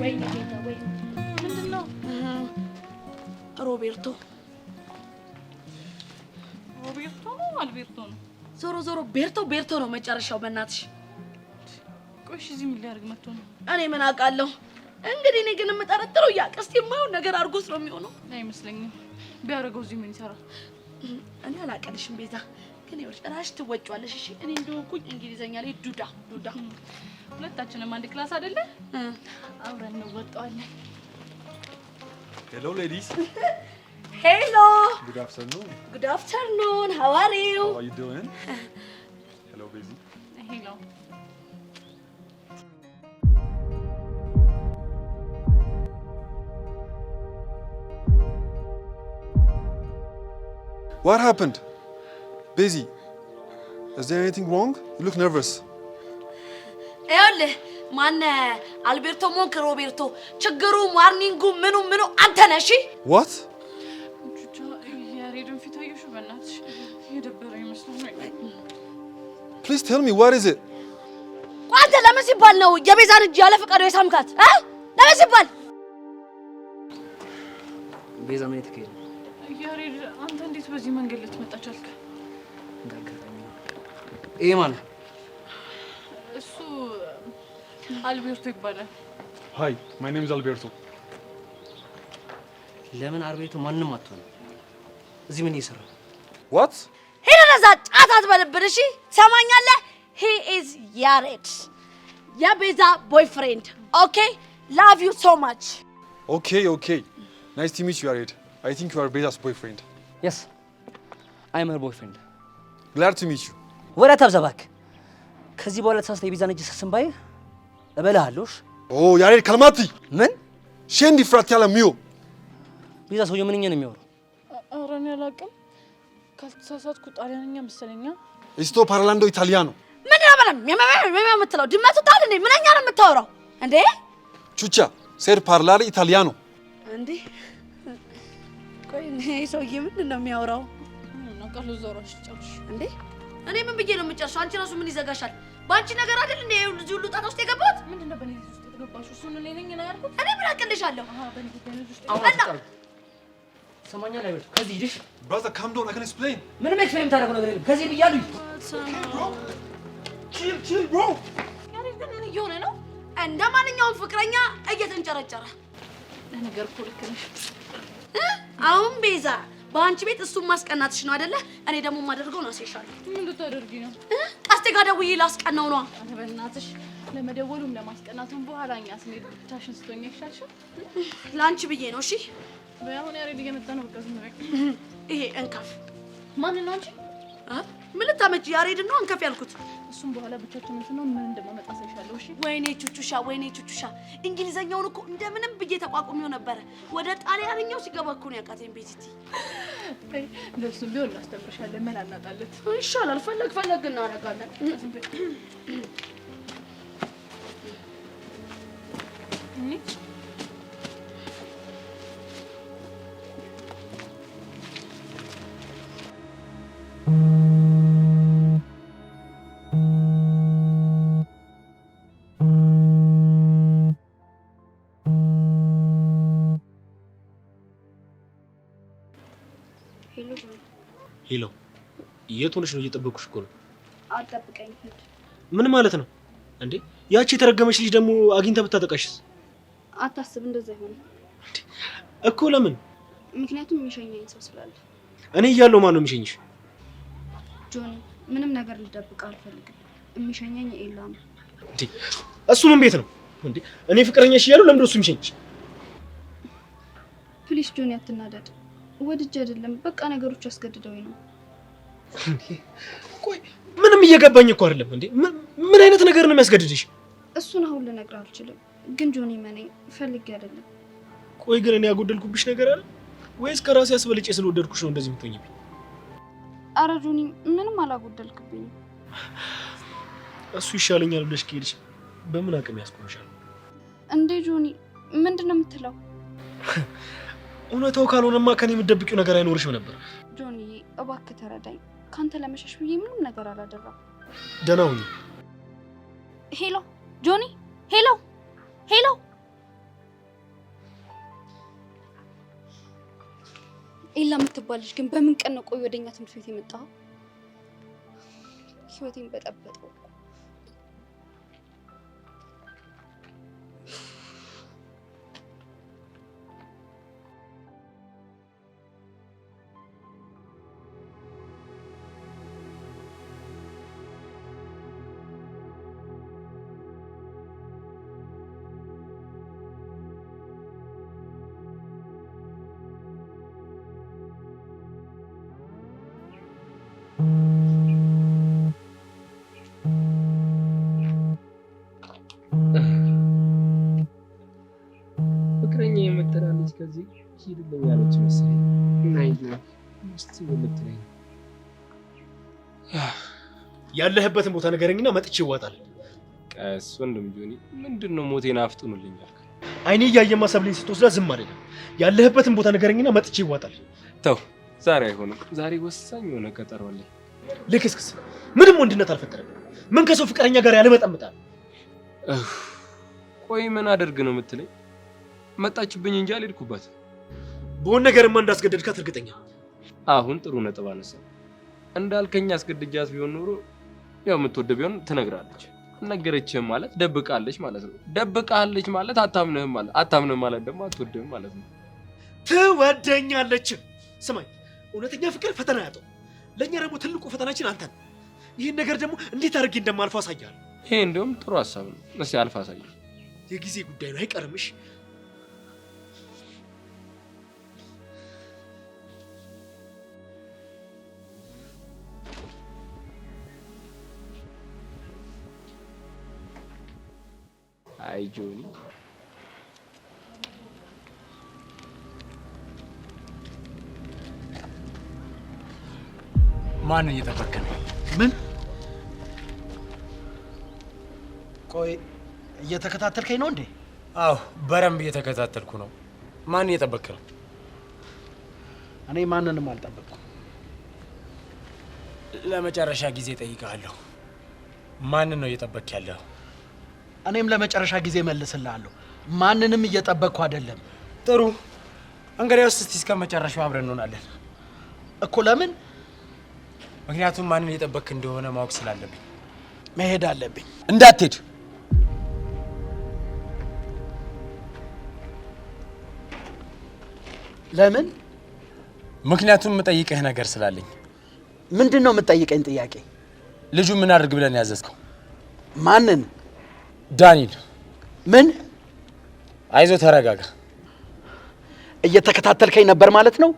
ወይኔ ጌታ ወይኔ ምንድነው ሮቤርቶ ነው አልቤርቶ ነው ዞሮ ቤርቶ ነው መጨረሻው በእናትሽ ቆሽ እዚህ ምን ሊያርግ መጥቶ ነው እኔ ምን አውቃለሁ እንግዲህ እኔ ግን የምጠረጥረው ያቀስት የማይሆን ነገር አርጎስ ነው የሚሆነው አይመስለኝም ቢያረገው እዚህ ምን ይሰራል እኔ አላቀልሽም ቤዛ ግን ይኸውልሽ ራስሽ ትወጪዋለሽ እሺ እኔ እንደሆንኩኝ እንግሊዘኛ ላይ ዱዳ ሁለታችንም አንድ ክላስ አይደለ አብረን እንወጣዋለን Hello ladies. Hello. Good afternoon. Good afternoon. How are you? How are you doing? Hello Basie. Hello. What happened? Basie, is there anything wrong? You look nervous. Eole, man, Alberto Monk Roberto, ችግሩ ዋርኒንጉ ምኑ አንተ ነሽ? What? Please tell me, what is it? አንተ ለምን ሲባል ነው የቤዛን እጅ ያለ ፈቃዱ የሳምካት? ለምን ሲባል? ቤዛ ምን ትከይ? ያሬድ አንተ እንዴት በዚህ መንገድ ልትመጣ ቻልክ? ይሄ ማን? እሱ አልቤርቶ ይባላል። Hi, my name is Alberto. ለምን አልቤርቶ ማንንም አትሆንም? እዚህ ምን እየሰራ? What? ሄደዛ ጫት አትበልብን እሺ? ሰማኛለህ? He is Yared. የቤዛ boyfriend. Okay? Love you so much. Okay. Nice to meet you, Yared. I think you are Beza's boyfriend. Yes. I am her boyfriend. Glad to meet you. ወራ ተብዛባክ ከዚህ በኋላ ተሳስተ የቤዛን እጅ ሰስንባይ እበላሃለሽ። Oh, Yared, calmati. ምን? Scendi fratello mio. ቤዛ ሰውዬው ምንኛ ነው የሚያወራው? ኧረ እኔ አላውቅም። ካልተሳሳትኩ ጣሊያንኛ መሰለኛ። Sto parlando italiano. ምን ነው የምትለው? ድመቱ ታል እንዴ? ምንኛ ነው የምታወራው እንዴ? Ciuccia, ser parlare italiano. እንዴ? ቆይ ሰውዬ ምንድን ነው የሚያወራው? ነቀሉ ዞሮሽ ጨርሽ እንዴ? እኔ ምን ብዬ ነው የምጨርሰው? አንቺ ራሱ ምን ይዘጋሻል? ባንቺ ነገር አይደል እንዴ እዚህ ሁሉ ጣጣ ውስጥ የገባሁት? ምንድነው በኔ ውስጥ የተገባሽው? እሱን እኔ ነኝ ነው ያልኩት። እኔ ምን አቅልሻለሁ? በኔ ውስጥ ሰማኛ ላይ ወጥ ከዚህ ሂድሽ። Brother, calm down, I can explain. ምንም ኤክስፕሌን ታደርገው ነገር የለም። ከዚህ ብያለሁ። Okay, bro. Chill, bro. ያሬድ ግን ምን እየሆነ ነው? እንደ ማንኛውም ፍቅረኛ እየተንጨረጨረ ነገር እኮ ልክ ነሽ። አሁን ቤዛ በአንቺ ቤት እሱን ማስቀናትሽ ነው አይደለ? እኔ ደግሞ የማደርገው ነው አሴሻለሁ። ምን ልታደርጊ ነው? ቀስቴ ጋር ደውዬ ላስቀናው ነው። አንተ በእናትሽ ለመደወሉም ለማስቀናቱም በኋላ እኛ ስንሄድ ብቻሽን ስትሆኚ ይሻልሻል። ለአንቺ ብዬ ነው። እሺ በአሁን ያሬድ እየመጣ ነው። በቃ ዝም በይ። ይሄ እንከፍ ማን ነው አንቺ? ምን ልታመጪ? ያሬድ ነው እንከፍ ያልኩት። እሱም በኋላ ብቻችን እንትን ምን እንደማመጣ ሳይሻለው። እሺ ወይኔ ቹቹሻ እንግሊዘኛውን እኮ እንደምንም ብዬ ተቋቁሜው ነበረ። ወደ ጣሊያንኛው ሲገባ እኮ ነው ያቃተኝ። ቤቲቲ ለሱም ቢሆን እናስተምርሻለን። ምን አናጣለት? ይሻላል። ፈለግ እናደርጋለን። ሄሎ የት ሆነሽ ነው? እየጠበኩሽ እኮ ነው። አትጠብቀኝ ሂድ። ምን ማለት ነው እንዴ? ያቺ የተረገመች ልጅ ደግሞ አግኝታ ብታጠቃሽስ? አታስብ፣ እንደዛ ይሆን እኮ። ለምን? ምክንያቱም የሚሸኘኝ ሰው ስላለ። እኔ እያለሁ ማን ነው የሚሸኝሽ? ጆኒ፣ ምንም ነገር ልደብቅ አልፈልግም። የሚሸኘኝ ኤላ ነው። እንዴ እሱ ምን ቤት ነው እንዴ? እኔ ፍቅረኛሽ እያለሁ ለምን እሱ የሚሸኝሽ? ፕሊስ ጆኒ አትናደድ። ወድጄ አይደለም፣ በቃ ነገሮች አስገድደውኝ ነው። ቆይ ምንም እየገባኝ እኮ አይደለም እንዴ። ምን አይነት ነገር ነው የሚያስገድድሽ? እሱን አሁን ልነግርህ አልችልም፣ ግን ጆኒ መነኝ ፈልጌ አይደለም። ቆይ ግን እኔ ያጎደልኩብሽ ነገር አለ ወይስ ከራሴ አስበልጬ ስለወደድኩሽ ነው እንደዚህ የምትሆኝብኝ? አረ ጆኒ ምንም አላጎደልክብኝም። እሱ ይሻለኛል ብለሽ ከሄድሽ በምን አቅም ያስቆምሻል እንዴ? ጆኒ ምንድነው የምትለው? እውነታው ካልሆነማ ከኔ የምትደብቂው ነገር አይኖርሽም ነበር። ጆኒ እባክህ ተረዳኝ። ካንተ ለመሸሽ ብዬ ምንም ነገር አላደረኩም። ደህና ሁኚ። ሄሎ ጆኒ፣ ሄሎ ኤላ የምትባል ልጅ ግን በምን ቀን ነው ቆይ ወደኛ ትምህርት ቤት የመጣው? ህይወቴን በጠበጠው። ፍቅረኛ የመተላለች ከዚህ ሂድልኝ ያለች መሰለኝ። ያለህበትን ቦታ ንገረኝና መጥቼ ይዋጣል። ቀስ ወንድም ጆኒ ምንድነው ሞቴን አፍጥኑልኝ አልክ? አይኔ እያየማ ሰብሌን ስትወስዳ ዝም አይደለም። ያለህበትን ቦታ ንገረኝና መጥቼ ይዋጣል። ተው ዛሬ አይሆንም። ዛሬ ወሳኝ የሆነ ቀጠሮ አለኝ። ልክስክስ ምንም ወንድነት አልፈጠረም። ምን ከሰው ፍቅረኛ ጋር ያለመጠምጣል? ቆይ ምን አደርግ ነው የምትለኝ? መጣችብኝ እንጂ አልሄድኩባት። በሆነ ነገርማ እንዳስገደድካት እርግጠኛ። አሁን ጥሩ ነጥብ አነሳ። እንዳልከኝ አስገድጃት ቢሆን ኖሮ ያው የምትወደ ቢሆን ትነግራለች። ነገረችህም ማለት ደብቃለች ማለት ነው። ደብቃለች ማለት አታምንህም ማለት አታምንህም ማለት ደግሞ አትወድህም ማለት ነው። ትወደኛለች። ስማኝ፣ እውነተኛ ፍቅር ፈተና ያጣው። ለኛ ደግሞ ትልቁ ፈተናችን አንተ ነህ። ይህን ነገር ደግሞ እንዴት አድርጌ እንደማልፈው አሳያለሁ። ይሄ እንደውም ጥሩ ሐሳብ ነው። እስኪ አልፋ አሳይ። የጊዜ ጉዳይ ነው፣ አይቀርምሽ። አይ ጆኒ ማን እየጠበቀ ነው? ምን? ቆይ እየተከታተልከኝ ነው እንዴ? አዎ በረምብ እየተከታተልኩ ነው። ማን እየጠበቀ ነው? እኔ ማንንም አልጠበቅኩም። ለመጨረሻ ጊዜ ጠይቃለሁ። ማንን ነው እየጠበቅ ያለው? እኔም ለመጨረሻ ጊዜ መልስልሃለሁ። ማንንም እየጠበቅኩ አይደለም። ጥሩ እንግዲያውስ እስቲ እስከ መጨረሻው አብረን እንሆናለን እኮ። ለምን? ምክንያቱም ማንን እየጠበቅ እንደሆነ ማወቅ ስላለብኝ። መሄድ አለብኝ። እንዳትሄድ። ለምን? ምክንያቱም የምጠይቅህ ነገር ስላለኝ። ምንድን ነው የምትጠይቀኝ ጥያቄ? ልጁ ምን አድርግ ብለን ያዘዝከው? ማንን? ዳኒል። ምን? አይዞ ተረጋጋ። እየተከታተልከኝ ነበር ማለት ነው?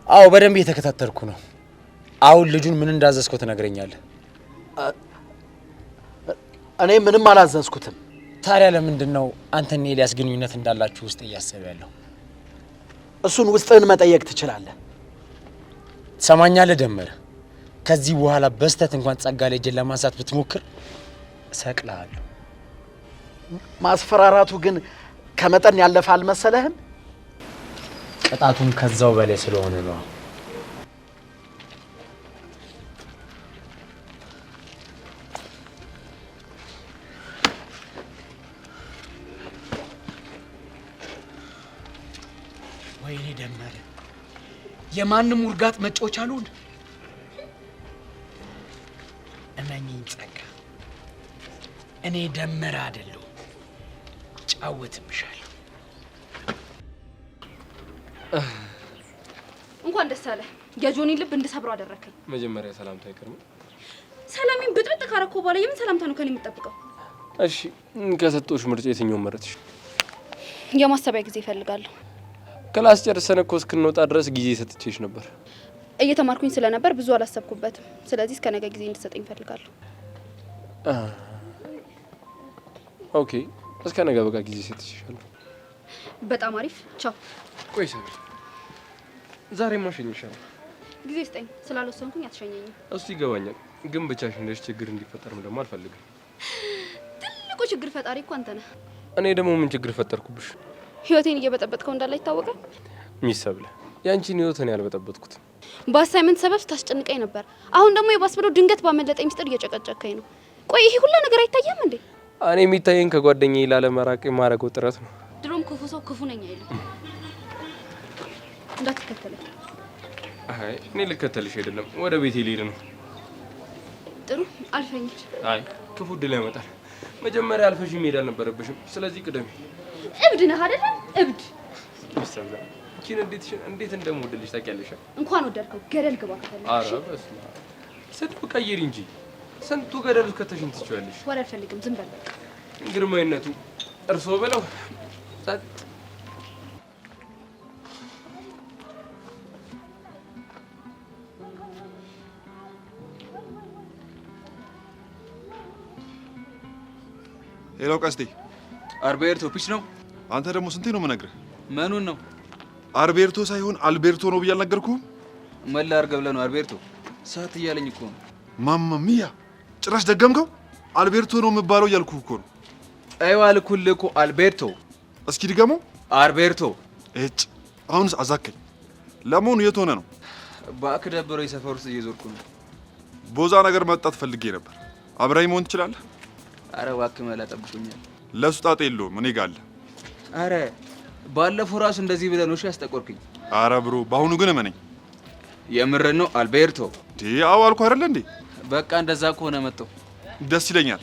አዎ በደንብ እየተከታተልኩ ነው። አሁን ልጁን ምን እንዳዘዝከው ትነግረኛለህ? እኔ ምንም አላዘዝኩትም። ታዲያ ለምንድን ነው አንተና ኤልያስ ግንኙነት እንዳላችሁ ውስጥ እያሰበ ያለው? እሱን ውስጥህን መጠየቅ ትችላለህ። ትሰማኛለህ ደመረ? ከዚህ በኋላ በስተት እንኳን ጸጋ ላይ እጄን ለማንሳት ብትሞክር እሰቅልሃለሁ። ማስፈራራቱ ግን ከመጠን ያለፈ አልመሰለህም? ቅጣቱም ከዛው በላይ ስለሆነ ነው። ወይኔ ደመረ፣ የማንም ውርጋጥ መጫወቻ አልሆን። እመኚኝ ጸጋ፣ እኔ ደመረ አይደለሁ፣ ጫወትብሻለሁ። እንኳን ደስ አለ። የጆኒ ልብ እንድሰብረው አደረከኝ። መጀመሪያ ሰላምታ አይቀርም? ሰላሜን ብጥብጥ ካረኮ በኋላ የምን ሰላምታ ነው ከኔ የምትጠብቀው? እሺ ከሰጠሁሽ ምርጫ የትኛውን መረጥሽ? የማሰቢያ ጊዜ እፈልጋለሁ። ክላስ ጨርሰን እኮ እስክንወጣ ድረስ ጊዜ ሰጥቼሽ ነበር። እየተማርኩኝ ስለነበር ብዙ አላሰብኩበትም። ስለዚህ እስከ ነገ ጊዜ እንድትሰጠኝ እፈልጋለሁ። ኦኬ እስከ ነገ በቃ ጊዜ ሰጥቼሻለሁ። በጣም አሪፍ። ቻው። ቆይ ሰብሪ፣ ዛሬ ማሸኝሻለሁ። ጊዜ ስጠኝ። ስላልወሰንኩኝ አትሸኘኝም። እሱ ይገባኛል፣ ግን ብቻሽን እንደሽ ችግር እንዲፈጠርም ደግሞ አልፈልግም። ትልቁ ችግር ፈጣሪ እኮ አንተ ነህ። እኔ ደግሞ ምን ችግር ፈጠርኩብሽ? ህይወቴን እየበጠበጥከው እንዳለ ይታወቃል። ሚስ ሰብለ፣ ያንቺን ህይወት እኔ ያልበጠበጥኩት። በአሳይመንት ሰበብ ታስጨንቀኝ ነበር። አሁን ደግሞ የባስ ብሎ ድንገት ባመለጠኝ ሚስጥር እየጨቀጨከኝ ነው። ቆይ ይሄ ሁላ ነገር አይታየም እንዴ? እኔ የሚታየኝ ከጓደኛዬ ላለመራቅ የማረገው ጥረት ነው። ድሮም ክፉ ሰው ክፉ ነኝ አይልም። እንዳትከተለኝ። አይ እኔ ልከተልሽ አይደለም ወደ ቤቴ ልሄድ ነው። ጥሩ አልፈኝች። አይ ክፉ ዕድል ያመጣል። መጀመሪያ አልፈሽ መሄድ አልነበረብሽም። ስለዚህ ቅደሚ። እብድ ነህ አይደል? እብድ ይሰማ ኪን እንዴት እንደምወድልሽ ታውቂያለሽ? እንኳን ወደድከው ገደል ግባ ከተለሽ። ኧረ በስመ አብ ስድብ ቀይሪ እንጂ ስንቱ ገደል ውስጥ ከተሽኝ ትችያለሽ። ወሬ አልፈልግም ዝም በል በቃ። ግርማዊነቱ እርሶ ብለው ጸጥ። ሄሎ ቀስቴ፣ አልቤርቶ ፒች ነው። አንተ ደግሞ ስንቴ ነው የምነግርህ? ምኑን ነው? አልቤርቶ ሳይሆን አልቤርቶ ነው ብዬ አልነገርኩህም? ምን ላድርግ ብለህ ነው? አልቤርቶ ሰዓት እያለኝ እኮ ነው። ማማ ሚያ ጭራሽ ደገምከው። አልቤርቶ ነው የምባለው እያልኩህ እኮ ነው። አይዋ አልኩልህ እኮ አልቤርቶ። እስኪ ድገመው። አልቤርቶ። እጭ አሁንስ አዛከኝ። ለመሆኑ የት ሆነ ነው? እባክህ ደብሮኝ ሰፈር ውስጥ እየዞርኩ ነው። ቦዛ ነገር መጣት ፈልጌ ነበር። አብረኝ መሆን ትችላለህ? አረ እባክህ መላ ጠብቁኛል። ለሱ ጣጣ የለውም እኔ ጋር አለ። አረ ባለፈው ራሱ እንደዚህ ብለህ ነው ያስጠቆርክኝ። አረ ብሮ በአሁኑ ግን እመነኝ። የምርህን ነው አልቤርቶ? አዎ አልኩህ አይደለ እንዴ? በቃ እንደዛ ከሆነ መጣሁ። ደስ ይለኛል።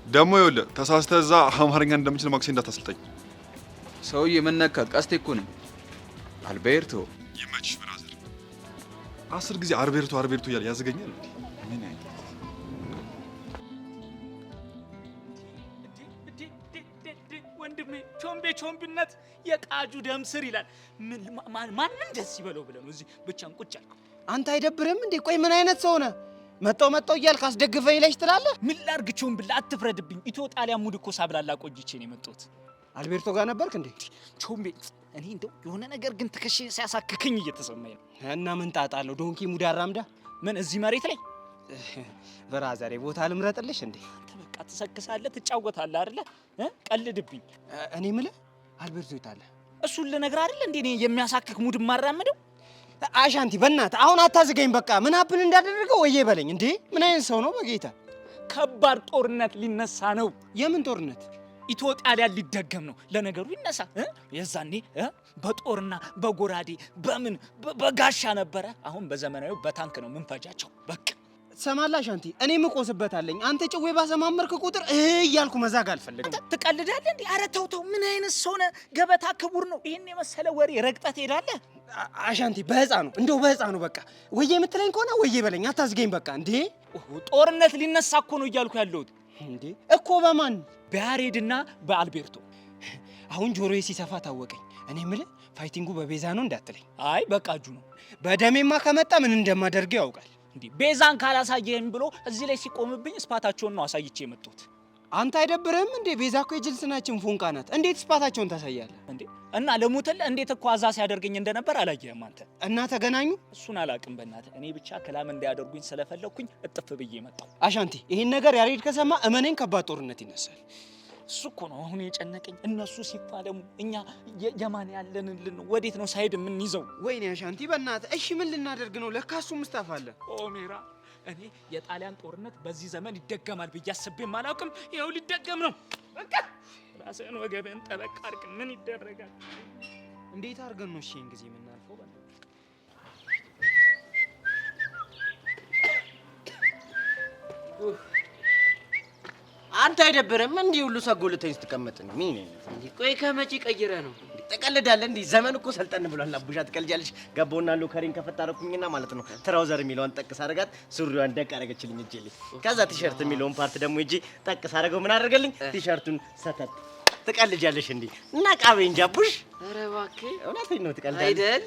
ደግሞ ይኸውልህ ተሳስተህ እዛ አማርኛ እንደምችል ማክሴ እንዳታስልጠኝ። ሰውዬ ምን ነካ? ቀስቴ እኮ ነኝ። አልቤርቶ ይመችሽ ብራዘር። 10 ጊዜ አልቤርቶ አልቤርቶ እያለ ያዘገኛል እንዴ? ምን አይነት ወንድሜ ቾምቤነት የቃጁ ደም ስር ይላል። ማንም ደስ ይበለው ብለህ ነው እዚህ ብቻን ቁጭ አልከው? አንተ አይደብርም እንዴ? ቆይ ምን አይነት ሰው ነህ? መጣው እያልክ አስደግፈኝ ለሽ ትላለህ? ምን ላድርግ ቾምብላ፣ አትፍረድብኝ። ኢትዮ ጣሊያን ሙድ እኮ ሳብላላ ቆይቼ ነው የመጣሁት። አልቤርቶ ጋር ነበርክ እንዴ? ቾምቤ እኔ እንደው የሆነ ነገር ግን ትከሽ ሲያሳክከኝ እየተሰማኝ ነው። እና ምን ጣጣ አለው? ዶንኪ ሙድ አራምዳ ምን እዚህ መሬት ላይ ብራዘሬ ቦታ ልምረጥልሽ እንዴ? አንተ በቃ ትሰክሳለህ፣ ትጫወታለህ አይደለ? ቀልድብኝ። እኔ የምልህ አልቤርቶ ይታለ እሱን ልነግርህ አይደል እንዴ እኔ የሚያሳክክ ሙድ ማራመደው? አሻንቲ በእናትህ አሁን አታዝገኝ። በቃ ምን አፕን እንዳደረገው ወዬ በለኝ እንዴ። ምን አይነት ሰው ነው በጌታ? ከባድ ጦርነት ሊነሳ ነው። የምን ጦርነት? ኢትዮ ጣሊያን ሊደገም ነው። ለነገሩ ይነሳ። የዛኔ በጦርና በጎራዴ በምን በጋሻ ነበረ። አሁን በዘመናዊ በታንክ ነው ምንፈጃቸው። በቃ ትሰማለህ አሻንቲ፣ እኔ ምቆስበታለኝ። አንተ ጭዌ ባሰማመርክ ቁጥር እያልኩ መዛግ አልፈልግም። ትቀልዳለህ እንዴ? ኧረ ተው ተው። ምን አይነት ሰው ነህ? ገበታ ክቡር ነው። ይሄን የመሰለ ወሬ ረግጠህ ትሄዳለህ? አሻንቲ በህፃኑ እንደው በህፃኑ በቃ ወዬ የምትለኝ ከሆነ ወዬ በለኝ፣ አታዝገኝ በቃ። እንዴ ጦርነት ሊነሳ እኮ ነው እያልኩ ያለሁት። እንዴ እኮ በማን? በያሬድና በአልቤርቶ። አሁን ጆሮዬ ሲሰፋ ታወቀኝ። እኔ የምልህ ፋይቲንጉ በቤዛ ነው እንዳትለኝ። አይ በቃጁ ነው። በደሜማ ከመጣ ምን እንደማደርገው ያውቃል። እንዴ ቤዛን ካላሳየኝ ብሎ እዚህ ላይ ሲቆምብኝ ስፓታቸውን ነው አሳይቼ የመጣሁት። አንተ አይደብርህም እንዴ? ቤዛ እኮ የጅልስናችን ፉንቃ ናት። እንዴት ስፓታቸውን ታሳያለህ እንዴ? እና ለሙተል እንዴት እኮ አዛ ሲያደርገኝ እንደነበር አላየህም አንተ? እና ተገናኙ? እሱን አላውቅም በእናትህ። እኔ ብቻ ከላም እንዳያደርጉኝ ስለፈለኩኝ እጥፍ ብዬ መጣሁ። አሻንቲ ይሄን ነገር ያሬድ ከሰማ እመኔን ከባድ ጦርነት ይነሳል። እሱ እኮ ነው አሁን የጨነቀኝ። እነሱ ሲፋለሙ እኛ የማን ያለንልን ወዴት ነው ሳይድ የምንይዘው? ወይኔ አሻንቲ በእናትህ እሺ ምን ልናደርግ ነው? ለካ እሱ ምስታፍ አለ። ኦሜራ እኔ የጣሊያን ጦርነት በዚህ ዘመን ይደገማል ብዬ አስቤም አላውቅም። ይኸው ሊደገም ነው። በቃ ራስህን ወገብህን ጠበቅ አድርግ። ምን ይደረጋል? እንዴት አድርገን ነው እሺ ይሄን ጊዜ የምናልፈው? አንተ አይደብርም እንዲህ ሁሉ ሰጎልተኝ ስትቀመጥ ነው? ምን እንዴ? ቆይ ከመቼ ቀይረህ ነው? ተቀልዳለህ እንዴ? ዘመን እኮ ሰልጠን ብሏል። አቡሻ ትቀልጃለሽ። ገባውና ሎከሪን ከፈት አደረኩኝና ማለት ነው ትራውዘር የሚለውን ጠቅስ አደረጋት፣ ሱሪዋን ደቅ አደረገችልኝ እጄ ላይ። ከዛ ቲሸርት የሚለውን ፓርት ደግሞ እጄ ጠቅስ አደረገው። ምን አደረገልኝ? ቲሸርቱን ሰተት። ትቀልጃለሽ እንዴ? እና ቃቤ እንጂ አቡሽ። ኧረ እባክህ እውነቴን ነው። ትቀልጃለሽ አይደል?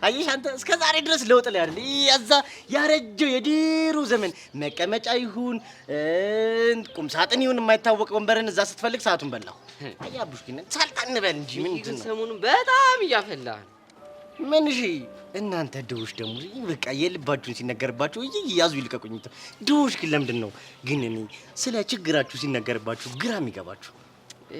አየሽ አንተ እስከ ዛሬ ድረስ ለውጥ ላይ አይደል? ያዛ ያረጀው የድሮ ዘመን መቀመጫ ይሁን ቁም ሳጥን ይሁን የማይታወቅ ወንበርን እዛ ስትፈልግ ሰዓቱን በላው። አይ አቡሽ ግን ሳልጣን በል እንጂ ምን ግን ሰሞኑን በጣም እያፈላህ ነው። ምን እሺ እናንተ ድሆች ደግሞ በቃ የልባችሁን ሲነገርባችሁ ያዙ ይልቀቁኝ። ድሆች ግን ለምንድን ነው ግን እኔ ስለ ችግራችሁ ሲነገርባችሁ ግራ የሚገባችሁ?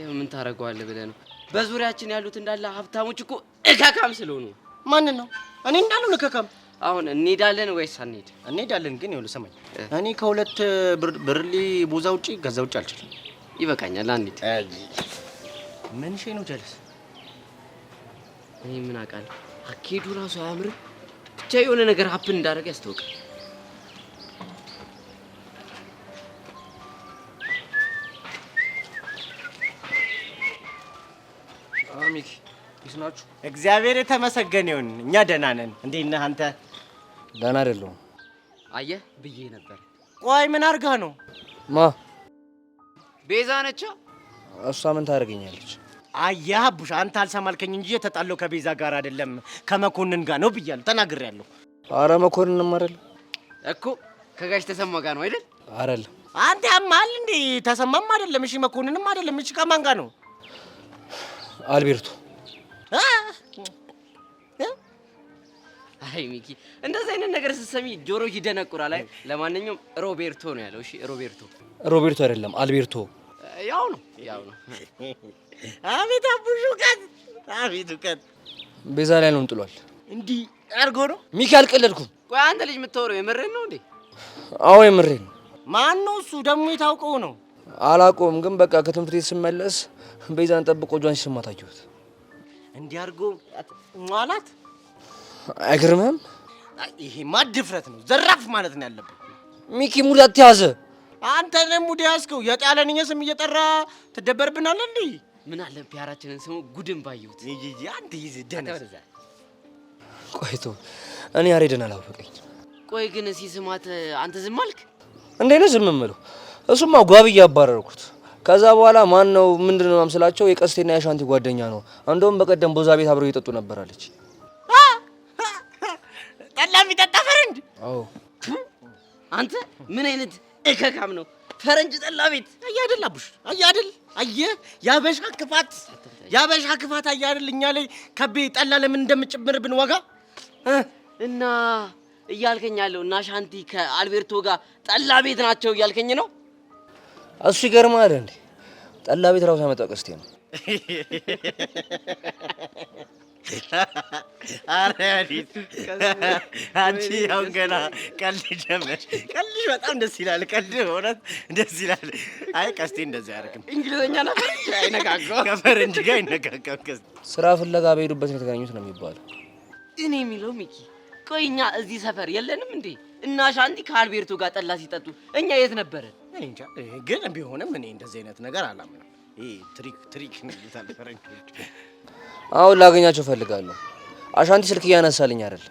ምን ታረጋዋለህ ብለህ ነው? በዙሪያችን ያሉት እንዳለ ሀብታሞች እኮ እካካም ስለሆኑ። ማንን ነው? እኔ እንዳለው እካካም። አሁን እንሄዳለን ወይስ አንሄድ? እንሄዳለን። ግን ይኸውልህ ሰማኝ፣ እኔ ከሁለት ብርሌ ቦዛ ውጪ ገዛ ውጪ አልችልም። ይበቃኛል፣ አንሂድ። ምን ነው ጀለስ? እኔ ምን አውቃለሁ? አካሄዱ ራሱ አያምርም። ብቻ ብቻ የሆነ ነገር ሀፕን እንዳደረገ ያስታውቃል። ሚኪ ይስናችሁ። እግዚአብሔር የተመሰገነ ይሁን። እኛ ደህና ነን። እንዴት ነህ አንተ? ደህና አይደለሁም። አየህ ብዬ ነበር። ቆይ ምን አድርጋ ነው? ማ ቤዛ ነች። እሷ ምን ታደርገኛለች? አየህ አቡሽ፣ አንተ አልሰማልከኝ እንጂ የተጣለው ከቤዛ ጋር አይደለም ከመኮንን ጋር ነው ብያለሁ፣ ተናግሬያለሁ። አረ መኮንንም አይደለም እኮ ከጋሽ ተሰማ ጋር ነው አይደል? አይደለም። አንተ ያማል እንዴ? ተሰማም አይደለም። እሺ መኮንንም አይደለም። እሺ ከማን ጋር ነው? አልቤርቶ። አይ ሚኪ፣ እንደዚህ አይነት ነገር ስትሰሚ ጆሮ ይደነቁራል። አይ ለማንኛውም ሮቤርቶ ነው ያለው። እሺ ሮቤርቶ። ሮቤርቶ አይደለም አልቤርቶ። ያው ነው ያው ነው። አቤት አቡሽ ቀን፣ አቤት ቀን። ቤዛ ላይ ነው እንጥሏል። እንዲህ አድርጎ ነው? ሚኪ አልቀለድኩም። ቆይ አንተ ልጅ የምታወራው የምሬን ነው እንዴ? አዎ የምሬን። ማን ነው እሱ ደግሞ? የታውቀው ነው? አላውቀውም፣ ግን በቃ ከትምህርት ቤት ስመለስ ቤዛን ጠብቆ ጇን ሲሰማት አየሁት። እንዲህ አድርጎ ማለት አይገርምህም? ይሄማ ድፍረት ነው፣ ዘራፍ ማለት ነው ያለበት። ሚኪ ሙድ አትያዘ። አንተ ደግሞ ሙድ ያዝከው። የጣሊያንኛ ስም እየጠራ ትደበርብናለህ እንዴ? ምን አለ ፒያራችንን ስሙ ጉድን ባየሁት። አንተ ይዝ ደነዝ። ቆይቶ እኔ ያሬድን አላወቀኝ። ቆይ ግን ሲስማት አንተ ዝም አልክ? እንዴት ነው ዝም የምለው? እሱማ ጓብ እያባረርኩት። ከዛ በኋላ ማን ነው ምንድን ነው ማምስላቸው? የቀስቴና የሻንቲ ጓደኛ ነው። እንደውም በቀደም ቦዛ ቤት አብረው እየጠጡ ነበር አለች። ጠላ የሚጠጣ ፈረንጅ? አዎ። አንተ ምን አይነት እከካም ነው? ፈረንጅ ጠላ ቤት አያደል አቡሽ፣ አያደል አየህ፣ ያበሻ ክፋት፣ ያበሻ ክፋት አያደል። እኛ ላይ ከቤ ጠላ ለምን እንደምጭምርብን ወጋ እና እያልከኝ ያለው እና ሻንቲ ከአልቤርቶ ጋር ጠላ ቤት ናቸው እያልከኝ ነው? እሱ ይገርማል እንዴ? ጠላ ቤት ራሱ ያመጣው ቀስቴ ነው። አረ ያዲት አንቺ ያው ገና ቀልድ ጀመርሽ። ቀልድሽ በጣም ደስ ይላል። ቀልድ እውነት ደስ ይላል። አይ ቀስቴ እንደዚህ አያደርግም። እንግሊዘኛ ነበር አይነጋጋው፣ ከፈረንጅ ጋር አይነጋጋም። ቀስቴ ስራ ፍለጋ በሄዱበት ነው የተገናኙት ነው የሚባለው። እኔ የሚለው ሚኪ፣ ቆይ እኛ እዚህ ሰፈር የለንም እንዴ? እና ሻንቲ ከአልቤርቶ ጋር ጠላ ሲጠጡ እኛ የት ነበርን? እኔ እንጃ። ግን ቢሆንም እኔ እንደዚህ አይነት ነገር አላምንም። ይሄ ትሪክ ነው ይሉታል ፈረንጆች። አሁን ላገኛቸው ፈልጋለሁ። አሻንቲ ስልክ እያነሳልኝ አይደል?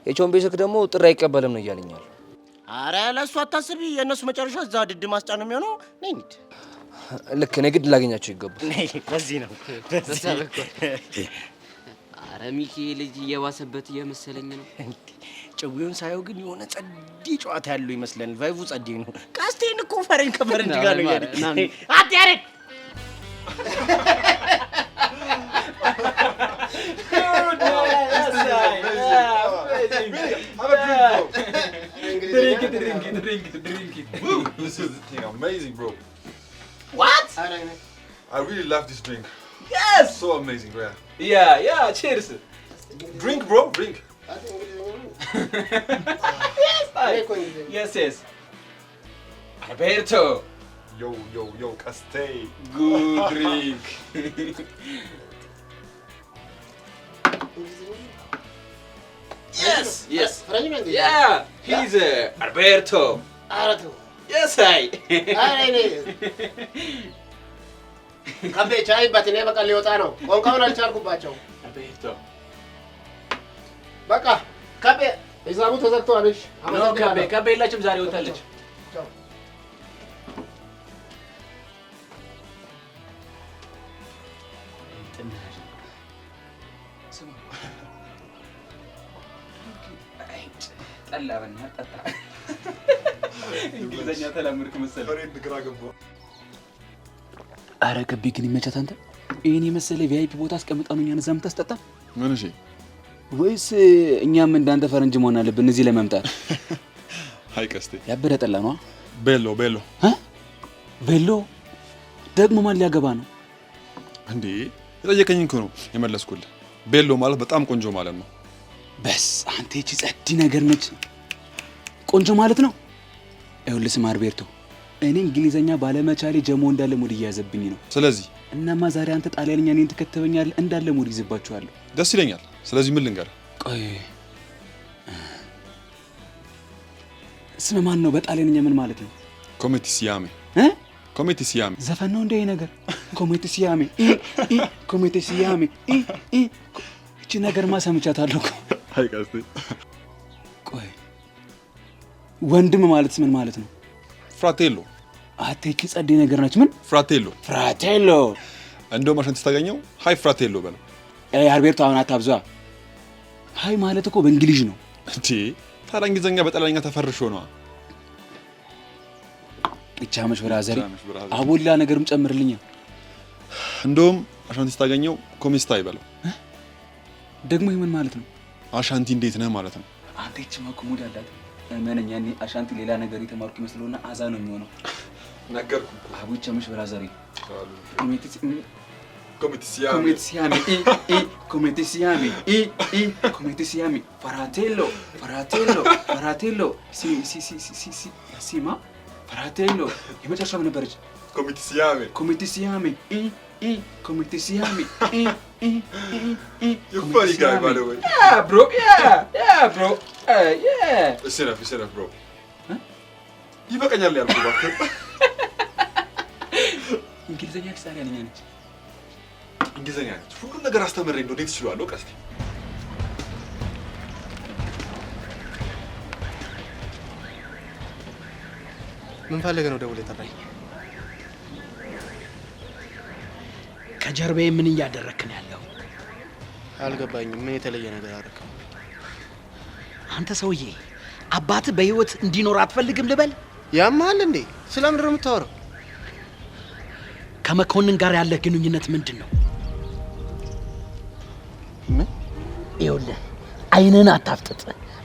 የቾምቤ ስልክ ደግሞ ጥሪ አይቀበልም ነው እያለኛል። አረ ለእሱ አታስቢ። የእነሱ መጨረሻ እዛ ድድ ማስጫ ነው የሚሆነው። ነይ እንሂድ። ልክ እኔ ግድ ላገኛቸው ይገባል። በዚህ ነው አረ ሚኪ ልጅ እየባሰበት እየመሰለኝ ነው። ጭዊውን ሳየው ግን የሆነ ጸዲ ጨዋታ ያለው ይመስላል። ቫይቡ ጸዲ ነው። ቀስቴን እኮ ፈረንጅ ከፈረንጅ ጋር ነው ያለ። አትያረድ Drink it. Woo! This is amazing, bro. What? I really love this drink. Yes! So amazing, bro. Yeah, cheers. Drink, bro, drink. Yes. Alberto. Yo, Castell. Good drink. Yes. Yeah, he's Alberto. Yes, ከቤ ቻይ በትኔ በቃ ሊወጣ ነው። ቆንቃውን አልቻልኩባቸው። Alberto. በቃ ከቤ ሂሳቡ ተዘግቷል። እሺ ከቤ የላችም ዛሬ ወጣለች። ጠላ በእናትህ ጠጣ። እንግሊዘኛ ተላመድክ መሰለኝ። ፈሬን ግራ ገባሁ። አረ ከቤ ግን ይመቻት አንተ። ይሄን የመሰለ ቪአይፒ ቦታ አስቀምጣ ነው እኛን እዛ የምታስጠጣ? ምን እሺ? ወይስ እኛም እንዳንተ ፈረንጅ መሆን አለብን እዚህ ለመምጣት? አይ ቀስቴ ያበደ ጠላ ነው። ቤሎ ቤሎ ደግሞ ማን ሊያገባ ነው እንዴ? የጠየቀኝ እኮ ነው የመለስኩልህ። ቤሎ ማለት በጣም ቆንጆ ማለት ነው። በስ አንተ እቺ ጸዲ ነገር ነች። ቆንጆ ማለት ነው። ይኸውልህ ስማ አልቤርቶ፣ እኔ እንግሊዘኛ ባለመቻሌ ጀሞ እንዳለ ሙድ እያዘብኝ ነው። ስለዚህ እናማ ዛሬ አንተ ጣሊያንኛ እኔን ትከተበኛለህ፣ እንዳለ ሙድ ይዝባችኋለሁ። ደስ ይለኛል። ስለዚህ ምን ልንገርህ? ቆይ ስም ማን ነው? በጣሊያንኛ ምን ማለት ነው? ኮሜቲ ሲያሜ ኮሜቲ ሲያሜ ዘፈን ነው እንደ ነገር ኮሜቲ ሲያሜ ኮሜቲ ሲያሜ እቺ ነገር ማሰምቻታለሁ እኮ። አይ ቀስቴ ቆይ ወንድም ማለት ምን ማለት ነው? ፍራቴሎ። አቴቺ ጸዴ ነገር ነች። ምን ፍራቴሎ? ፍራቴሎ እንደውም አሻንቲ ስታገኘው ሃይ ፍራቴሎ በለው። አልቤርቶ አሁን አታብዛ። ሃይ ማለት እኮ በእንግሊዝ ነው እንዴ። ታዲያ እንግሊዘኛ በጣሊያንኛ ተፈርሾ ነው። ብቻመሽ ብራዘሪ አቦላ ነገርም ጨምርልኛ። እንደውም አሻንቲ ስታገኘው ኮሚስታ ይበለው። ደግሞ ምን ማለት ነው? አሻንቲ እንዴት ነህ ማለት ነው። አንተ እቺ ማኩሙድ አላት እመነኛ። እኔ አሻንቲ ሌላ ነገር የተማርኩ ይመስለውና አዛ ነው የሚሆነው። ነገርኩ። አቡቻመሽ ብራዘሪ ኮሜቲ ሲያሜ ኮሜቲ ሲያሜ ፍራቴሎ ሲማ ፍራቴሎ የመጨረሻ ምን ነበረች? ኮሜቲ ሲያሜ You funny guy, by the way. Yeah, bro. It's enough, bro. ይበቃኛል ያልኩህ እባክህ። እንግሊዘኛ ክሳሪያ ነኝ ነች። እንግሊዘኛ ነች። ሁሉን ነገር አስተምረኝ ነው። እንዴት እችላለሁ? ቀስቴ ምን ፈልገህ ነው ደውለህ የጠራኝ? ከጀርባዬ ምን እያደረክ ነው ያለው? አልገባኝም። ምን የተለየ ነገር አደረክ? አንተ ሰውዬ አባትህ በህይወት እንዲኖር አትፈልግም ልበል? ያማል እንዴ? ስለምንድን ነው የምታወራው? ከመኮንን ጋር ያለ ግንኙነት ምንድን ነው? ምን? ይኸውልህ አይንህን አታፍጥጥ።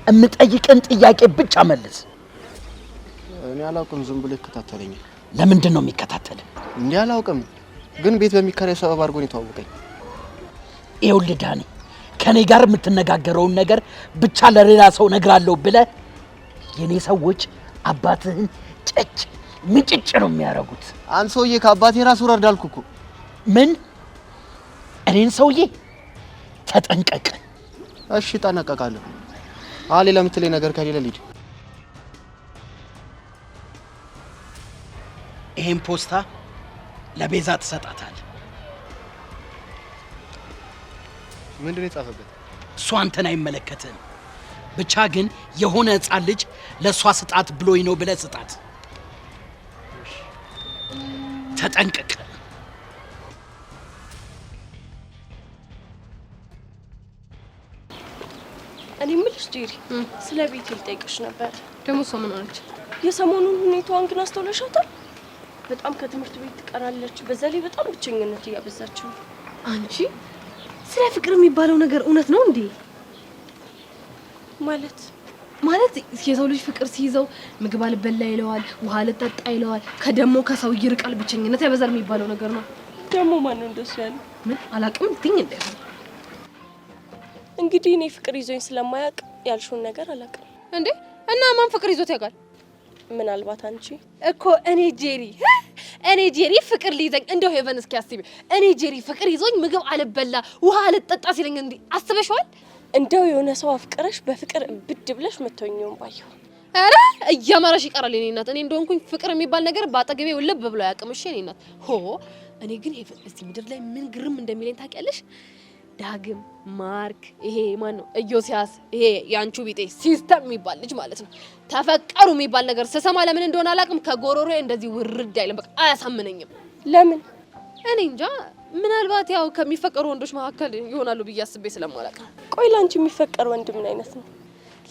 እምጠይቅን ጥያቄ ብቻ መልስ። እኔ አላውቅም። ዝም ብሎ ይከታተለኛል። ለምንድን ነው የሚከታተል? እንዴ አላውቅም፣ ግን ቤት በሚከራይ ሰበብ አድርጎ ነው የተዋወቀኝ። ይኸውልህ ዳኒ፣ ከኔ ጋር የምትነጋገረውን ነገር ብቻ ለሌላ ሰው ነግራለሁ ብለህ የኔ ሰዎች አባትህን ጭጭ ምጭጭ ነው የሚያደርጉት። አንተ ሰውዬ ከአባቴ ራስ ወረድ አልኩ እኮ። ምን? እኔን ሰውዬ ተጠንቀቅ። እሺ እጠነቀቃለሁ። ሌላ የምትለኝ ነገር ከሌለ ልሂድ። ይሄን ፖስታ ለቤዛ ትሰጣታል። ምንድን ነው የጻፈበት? እሷ አንተን አይመለከትም። ብቻ ግን የሆነ ሕፃን ልጅ ለእሷ ስጣት ብሎኝ ነው ብለህ ስጣት። ተጠንቀቅ። እኔ የምልሽ ጄሪ፣ ስለ ቤት ልጠይቅሽ ነበር። ደግሞ እሷ ምን ሆነች? የሰሞኑን ሁኔታዋን ግን አስተውለሻታል? በጣም ከትምህርት ቤት ትቀራለች። በዛ ላይ በጣም ብቸኝነት እያበዛች ነው። አንቺ ስለ ፍቅር የሚባለው ነገር እውነት ነው እንዴ? ማለት የሰው ልጅ ፍቅር ሲይዘው ምግብ አልበላ ይለዋል፣ ውሃ ልጠጣ ይለዋል፣ ከደሞ ከሰው ይርቃል፣ ብቸኝነት ያበዛል የሚባለው ነገር ነው። ደግሞ ማን ነው እንደሱ ያለ? ምን አላቅም ትኝ እንደ እንግዲህ እኔ ፍቅር ይዞኝ ስለማያውቅ ያልሽውን ነገር አላውቅም። እንዴ እና ማን ፍቅር ይዞት ያውቃል? ምናልባት አንቺ እኮ እኔ ጄሪ ፍቅር ሊይዘኝ እንደው ሄቨን እስኪ አስቢ። እኔ ጄሪ ፍቅር ይዞኝ ምግብ አልበላ ውሃ አልጠጣ ሲለኝ እንዴ አስበሽዋል? እንደው የሆነ ሰው አፍቅረሽ በፍቅር ብድ ብለሽ መተውኝውን ባየው። አረ እያማራሽ ይቀራል የኔ እናት። እኔ እንደሆንኩኝ ፍቅር የሚባል ነገር ባጠገቤ ውልብ ብሎ አያውቅም። እሺ የኔ እናት እኔ ግን ሄቨን እዚህ ምድር ላይ ምን ግርም እንደሚለኝ ታውቂያለሽ? ዳግም ማርክ፣ ይሄ ማን ነው ኢዮስያስ፣ ይሄ ያንቹ ቢጤ ሲስተም የሚባል ልጅ ማለት ነው ተፈቀሩ የሚባል ነገር ስሰማ ለምን እንደሆነ አላውቅም ከጎሮሮዬ እንደዚህ ውርድ አይልም። በቃ አያሳምነኝም። ለምን? እኔ እንጃ። ምናልባት ያው ከሚፈቀሩ ወንዶች መካከል ይሆናሉ ብዬ አስቤ ስለማላውቅ። ቆይ ላንቺ የሚፈቀር ወንድ ምን አይነት ነው?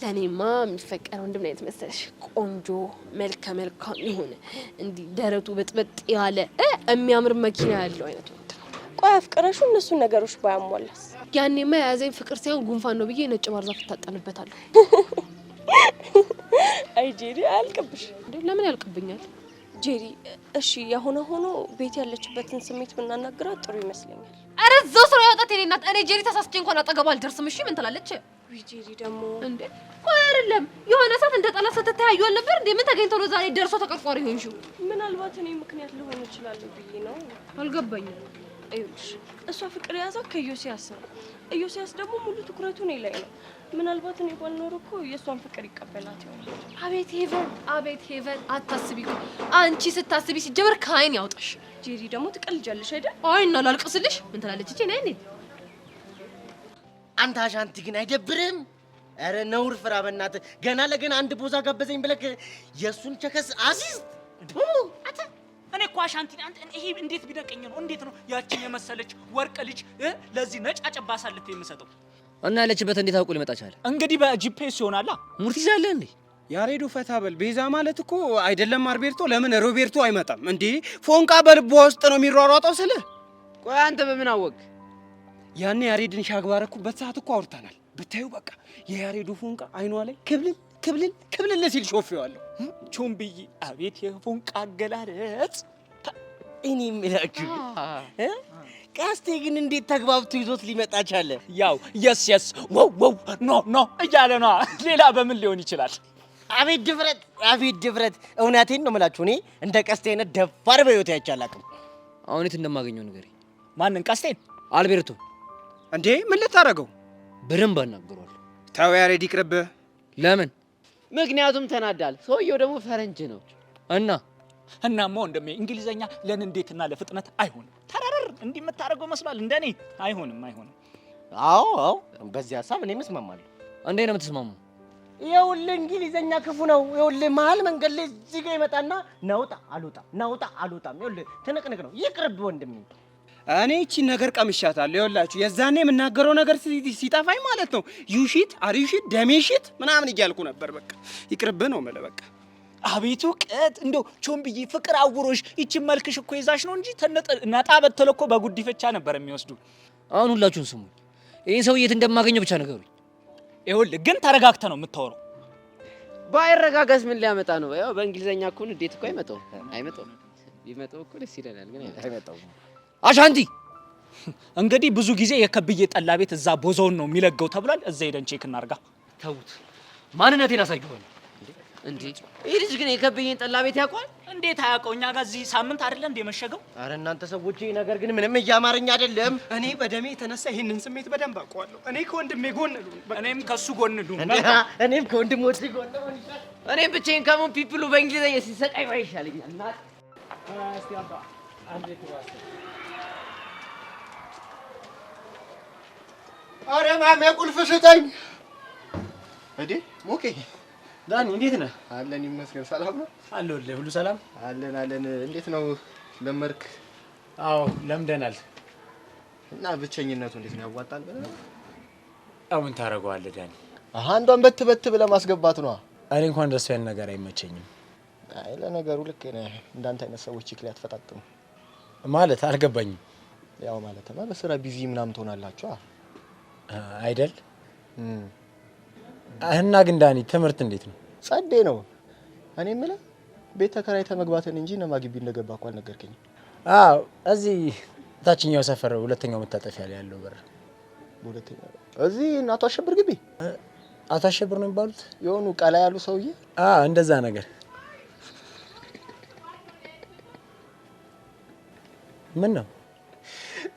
ለኔማ የሚፈቀር ወንድ ምን አይነት መሰለሽ? ቆንጆ መልከ መልካም ይሆነ እንዲህ ደረቱ በጥበጥ ያለ የሚያምር መኪና ያለው አይነት ወንድ ነው። ቆይ አፍቅረሹ እነሱ ነገሮች ባያሟላስ? ያኔማ የያዘኝ ፍቅር ሳይሆን ጉንፋን ነው ብዬ ነጭ ማርዛፍ ታጠንበታለሁ። አይ ጄሪ አያልቅብሽ እንዴ? ለምን ያልቅብኛል? ጄሪ እሺ የሆነ ሆኖ ቤት ያለችበትን ስሜት ብናናግራት ጥሩ ይመስለኛል። አረ እዛው ስራ ያወጣት የኔ እናት። እኔ ጄሪ ተሳስቼ እንኳን አጠገቧ አልደርስም። እሺ ምን ትላለች? ወይ ጄሪ ደግሞ እንዴ ቆይ አይደለም የሆነ ሰዓት እንደ ጠላት ስትተያዩ አልነበር እንዴ? ምን ተገኝቶ ነው ዛሬ ደርሶ ተቀርቋሪ ሆንሽው? ምናልባት እኔ ምክንያት ልሆን ይችላል ብዬ ነው። አልገባኝም። ይኸውልሽ እሷ ፍቅር የያዛት ከኢዮስያስ ነው። ኢዮስያስ ደግሞ ሙሉ ትኩረቱ እኔ ላይ ነው። ምናልባት እኔ ባልኖር እኮ የእሷን ፍቅር ይቀበላት ይሆናል። አቤት ሄቨን አታስቢ እኮ አንቺ ስታስቢ ሲጀመር ከአይን ያውጣሽ። ጄሪ ደግሞ ትቀልጃለሽ አይደል? አይ እና ላልቅስልሽ ምን ትላለች እቺ ነኝ። አንተ አሻንቲ ግን አይደብርም? ኧረ ነውር ፍራ በእናትህ። ገና ለገና አንድ ቦዛ ጋበዘኝ ብለህ የእሱን ቸከስ አሲዝ አታ እኔ እኮ አሻንቲ አንተ ይሄ እንዴት ቢደቀኝ ነው? እንዴት ነው ያቺን የመሰለች ወርቅ ልጅ ለዚህ ነጭ አጨባ አሳልፌ የምሰጠው? እና ያለችበት እንዴት አውቆ ሊመጣ ቻለ? እንግዲህ በጂፒኤስ ይሆናላ። ሙርት ይዛለ እንዴ? ያሬዱ ፈታ በል። ቤዛ ማለት እኮ አይደለም አርቤርቶ፣ ለምን ሮቤርቶ አይመጣም እንዴ? ፎንቃ በልቧ ውስጥ ነው የሚሯሯጠው ስልህ። ቆይ አንተ በምን አወቅ? ያኔ ያሬድን ሻግባረኩበት ሰዓት እኮ አውርተናል። ብታዩ በቃ የያሬዱ ፎንቃ አይኗ ላይ ክብልል ሲል ሾፌዋለሁ። ቾምብዬ አቤት የፎንቃ አገላለጽ። እኔ የምላችሁ ቀስቴ ግን እንዴት ተግባብቶ ይዞት ሊመጣ ቻለ? ያው የስ ወው ኖ እያለ ነው። ሌላ በምን ሊሆን ይችላል? አቤት ድፍረት! እውነቴን ነው የምላችሁ። እኔ እንደ ቀስቴ አይነት ደፋር በህይወቴ አይቼ አላውቅም። አሁን የት እንደማገኘው ንገሪ። ማንን? ቀስቴን? አልቤርቶ። እንዴ ምን ልታረገው? በደንብ አናግረዋለሁ። ተው ያሬድ ይቅርብህ። ለምን? ምክንያቱም ተናዳል። ሰውየው ደግሞ ፈረንጅ ነው። እናማ ወንድሜ እንግሊዘኛ ለንዴትና ለፍጥነት አይሆንም። ተራረር እንዲህ የምታደርገው መስሏል። እንደኔ አይሆንም። አዎ በዚህ ሀሳብ እኔም እስማማለሁ። እንዴት ነው የምትስማማው? ይኸውልህ እንግሊዘኛ ክፉ ነው። ይኸውልህ መሀል መንገድ ላይ እዚህ ጋር ይመጣና ናውጣ አልወጣም። ይኸውልህ ትንቅንቅ ነው። ይቅርብ ወንድሜ። እኔ እቺን ነገር ቀምሻታለሁ። ይኸውላችሁ የዛኔ የምናገረው ነገር ሲጠፋኝ ማለት ነው ዩሺት አሪሺት ደሜሺት ምናምን እያልኩ ነበር። በቃ ይቅርብ ነው የምልህ በቃ። አቤቱ ቅጥ እንደው ቾምብዬ ፍቅር አውሮሽ ይቺን መልክሽ እኮ ይዛሽ ነው እንጂ ነጣ በተለ እኮ በጉዲፈቻ ነበር የሚወስዱ። አሁን ሁላችሁም ስሙኝ፣ ይሄን ሰውዬ የት እንደማገኘው ብቻ ነገሩኝ። ይኸውልህ ግን ተረጋግተህ ነው የምታወራው። ባይረጋጋስ ምን ሊያመጣ ነው? ያው በእንግሊዘኛ እኮ እንዴት እኮ አይመጣው ቢመጣው እኮ ደስ ይለናል፣ ግን አይመጣው። አሻንቲ እንግዲህ ብዙ ጊዜ የከብዬ ጠላ ቤት እዛ ቦዛውን ነው የሚለገው ተብሏል። እዛ ሄደን ቼክ እናርጋ። ተውት፣ ማንነቴን አሳየዋለሁ። እንዴ ይሄ ልጅ ግን የከብዬን ጠላ ቤት ያውቃል? እንዴት አያውቀው? እኛ ጋር እዚህ ሳምንት አይደለ እንደ መሸገው። አረ እናንተ ሰዎች ይሄ ነገር ግን ምንም እያማረኝ አይደለም። እኔ በደሜ የተነሳ ይሄንን ስሜት በደንብ አውቀዋለሁ። እኔ ከወንድሜ ጎን ልሁን፣ እኔም ከሱ ጎን ልሁን። እኔም ከወንድሞቼ ጎን ልሁን። እኔም ብቻዬን ከሞን ፒፕሉ በእንግሊዘኛ ሲሰቃይ ባይ ይሻለኛል። እና እስቲ አባ አንዴ ትባስ። አረ ማሜ ቁልፍ ስጠኝ። እዴ ሞቄ ዳኒ እንዴት ነህ? አለን ይመስገን። ሰላም ነው? አለሁልህ። ሁሉ ሰላም? አለን። እንዴት ነው ለመርክ? አዎ ለምደናል። እና ብቸኝነቱ እንዴት ነው ያዋጣል? አሁን ታረጋዋለህ ዳኒ። አንዷን በት ብለህ ማስገባት ነው። እኔ እንኳን ደስ ያለ ነገር አይመቸኝም። አይ ለነገሩ ልክ ነህ። እንዳንተ አይነት ሰዎች ይክል ያትፈጣጥሙ ማለት አልገባኝም። ያው ማለትማ በስራ ቢዚ ምናምን ትሆናላችሁ አይደል? እና ግን ዳኒ ትምህርት እንዴት ነው? ጸዴ ነው። እኔ የምልህ ቤት ተከራይተህ መግባትን እንጂ ነማ ግቢ እንደገባ እኮ አልነገርከኝም። አዎ እዚህ ታችኛው ሰፈር ሁለተኛው መታጠፊያ ላይ ያለው በር። ሁለተኛው እዚህ አቶ አሸብር ግቢ? አቶ አሸብር ነው የሚባሉት የሆኑ ቀላ ያሉ ሰውዬ? እንደዛ ነገር። ምን ነው?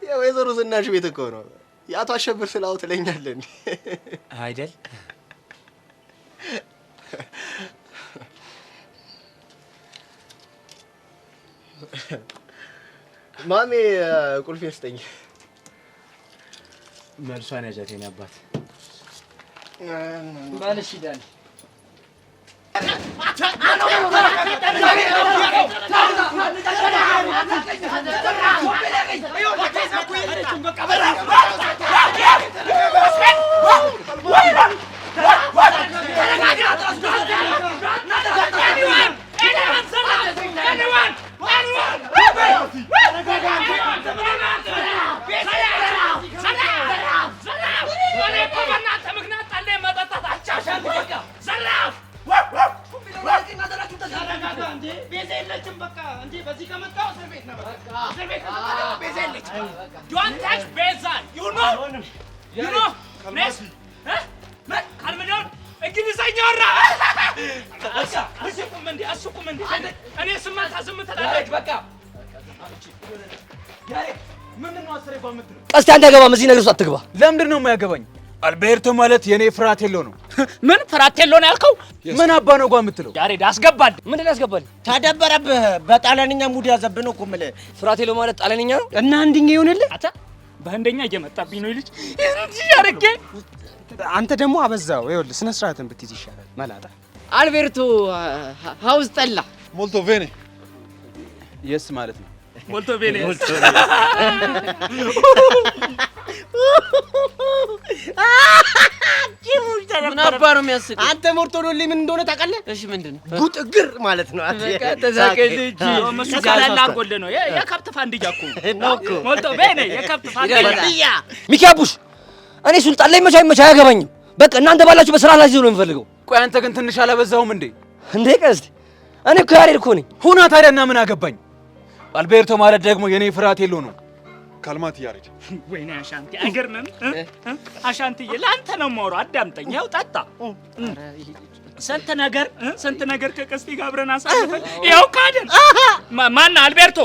የወይዘሮ ዝናሽ ቤት እኮ ነው። የአቶ አሸብር ስላው ትለኛለህ እንዴ? አይደል? ማሜ ቁልፌን ስጠኝ። መልሷን ያዣት የኔ አባት። ባልሽ ዳኒ ምንድነው አስሬ ባምትለው? ቀስቴ አንተ ያገባም እዚህ ነገር ውስጥ አትግባ። ለምንድን ነው የማያገባኝ? አልቤርቶ ማለት የኔ ፍራቴሎ ነው። ምን ፍራቴሎ ነው ያልከው? ምን አባ ነው ጓ የምትለው? ያሬድ አስገባል። ምንድን ያስገባል? ተደበረብህ። በጣሊያንኛ ሙድ ያዘብህ ነው እኮ የምልህ። ፍራቴሎ ማለት ጣሊያንኛ ነው እና አንድኛ ይሆንልህ። አታ በህንደኛ እየመጣብኝ ነው ልጅ እንጂ ያረገ አንተ ደግሞ አበዛው። ይኸውልህ ስነ ስርዓትን ብትይዝ ይሻላል። መላጣ አልቤርቶ ሀውስ ጠላ ሞልቶ ቬኔ የስ ማለት ነው። ሞልቶ ቬኔ ምን አባ ነው የሚያስቅ? አንተ ሞርቶሎሊ ምን እንደሆነ ታውቃለህ? እሺ ምንድን ነው? ጉጥግር ማለት ነው። ተዛቀልጂ እሱ ካላላ ጎል ነው የከብት ፋንድያ እኮ ሞልቶ ቬኔ የከብት ፋንድያ። ሚካቡሽ እኔ ሱልጣን ላይ መቻ አያገባኝም። በቃ እናንተ ባላችሁ በስራ ላይ ነው የምፈልገው። ቆይ አንተ ግን ትንሽ አላበዛውም እንዴ? እንዴ ቀስቴ እኔ እኮ ያሬድ እኮ ነኝ። ሁና ታዲያ እና ምን አገባኝ? አልቤርቶ ማለት ደግሞ የኔ ፍራቴሎ ነው። ካልማት ያሬድ ወይኔ አሻንቲ አይገርምም? አሻንቲዬ ለአንተ ነው የማወራው። አዳምጠኝ። ያው ጠጣ ስንት ነገር ከቀስቴ ጋር አብረን አሳልፈን ያው ካደን። ማን አልቤርቶ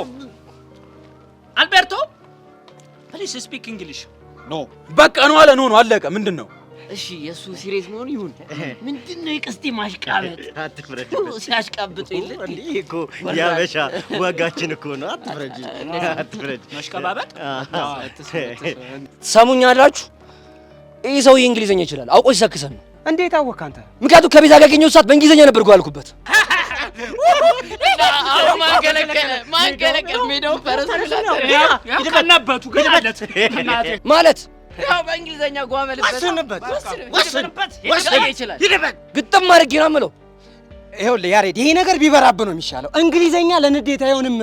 ፕሊዝ ስፒክ እንግሊሽ። ኖ በቃ ነው አለ። ኖ አለቀ። ምንድን ነው? እሺ የሱ ሲሪየስ መሆኑ ይሁን። ምንድነው የቀስቴ ማሽቃበጥ? አትፍረድ። ሲያሽቃብጥ የለ እንዴ እኮ ያበሻ ወጋችን እኮ ነው። አትፍረድ። ማሽቃባበጥ ትሰሙኛላችሁ? ይህ ሰውዬ እንግሊዘኛ ይችላል። አውቆ ሲሰክሰን ነው። እንዴት አወቅህ አንተ? ምክንያቱም ከቤዛ ጋር ያገኘሁት ሰዓት በእንግሊዘኛ ነበር ያልኩበት። ማንገለገል ሜዳው ፈረስ ከነበቱ ገናለት ማለት ያው በእንግሊዘኛ ጓመልበት ወስንበት ይችላል። ግጥም አድርጌ ነው የምለው። ይኸውልህ ያሬድ ይሄ ነገር ቢበራብህ ነው የሚሻለው። እንግሊዘኛ ለንዴት አይሆንም።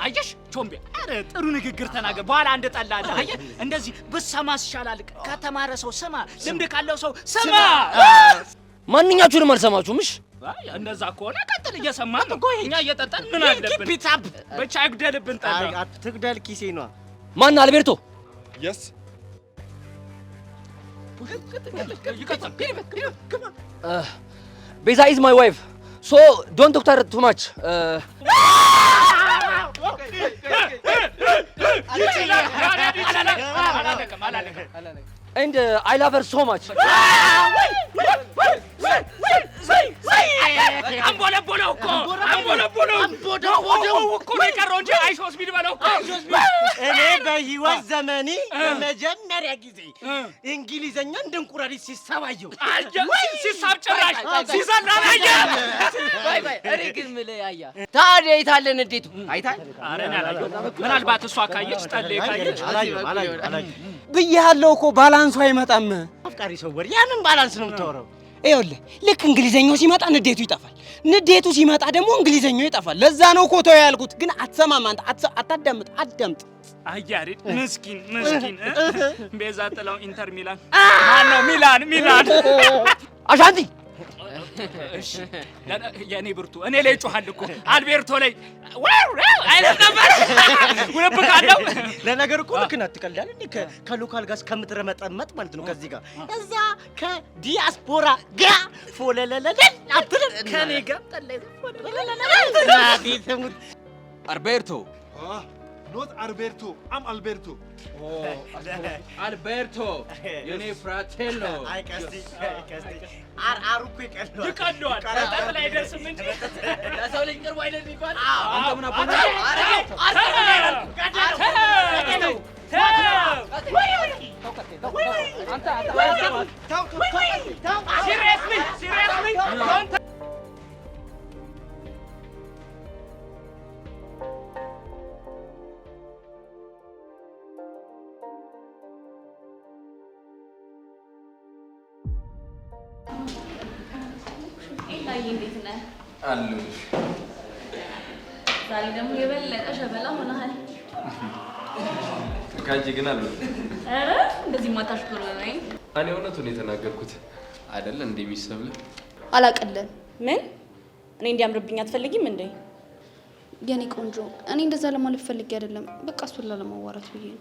አየሽ ቾምቤ፣ ኧረ ጥሩ ንግግር ተናገር። በኋላ አንድ ጠላለ። አየህ እንደዚህ ብትሰማስ ይሻላል። ከተማረ ሰው ስማ፣ ልምድ ካለው ሰው ስማ። ማንኛችሁንም አልሰማችሁም። እሺ እንደዛ ከሆነ ቀጥል። እየሰማን ነው እኛ እየጠጣን ምን አለብን? ብቻ ይግደልብን። ጠላ አትግደል፣ ኪሴ ነው። ማን አልቤርቶ? የስ ቤዛ ኢዝ ማይ ዋይፍ ሶ ዶንት ቶክ ቱ ማች and I love her so much. አንቦለቦለው እኮ የቀረው እንጂ አይሶስ ቢል በለው እኮ። እኔ በህይወት ዘመኔ ለመጀመሪያ ጊዜ እንግሊዘኛ እንደ እንቁራሪት ሲሳባየው ሲሳብ ጭራሽ ሲዘላ አላየህ? እኔ ግን የምልህ ያያ ታዲያ የታለ ንዴቱ? አይታል? ኧረ እኔ አላየሁም። ምናልባት እሷ ካየች ጠሌ ካየች ብያለሁ እኮ ባላንሱ አይመጣም። አፍቃሪ ሰው ወር ያንን ባላንስ ነው የምታወራው። ይኸውልህ ልክ እንግሊዘኛው ሲመጣ ንዴቱ ይጠፋል፣ ንዴቱ ሲመጣ ደግሞ እንግሊዘኛው ይጠፋል። ለዛ ነው እኮ ተው ያልኩት። ግን አትሰማም አንተ። አታዳምጥ። አያሬድ ምስኪን ቤዛ ጥላው ኢንተር ሚላን ማነው? ሚላን አሻንቲ እሺ የኔ ብርቱ እኔ ላይ ጮሃል እኮ አልቤርቶ ላይ አይነት ነበር ውልብ ካለው። ለነገር እኮ ልክ ነህ። ትቀልዳለህ እንዴ? ከሎካል ጋር እስከምትረመጠመጥ ማለት ነው። ከዚህ ጋር እዛ ከዲያስፖራ ጋር ፎለለለለ አትልም። ከኔ ጋር ጠላይ አልቤርቶ ኖት አልቤርቶ አም አልቤርቶ አልቤርቶ የኔ ፍራቴሎ። አይ ቀስቲ አሩ እኮ ይቀለዋል። ጠቅላይ አይደርስም እንጂ ለሰው ልጅ ቅርብ አይደል የሚባል። አንተ ምን አባና ሲሪየስሊ እንዴት ነህ? አለሁልሽ። ዛሬ ደግሞ የበለጠ ሸበላ ሆነሃል። ከአንቺ ግን አሉ። ኧረ እንደዚህ ማታሽኮረ ነኝ። እኔ እውነቱን የተናገርኩት አይደለ እንዴ? የሚሰብለ አላቀለም። ምን እኔ እንዲያምርብኝ አትፈልጊም እንዴ? የኔ ቆንጆ፣ እኔ እንደዛ ለማለት ፈልጌ አይደለም። በቃ እሱን ላለማዋራት ብዬ ነው።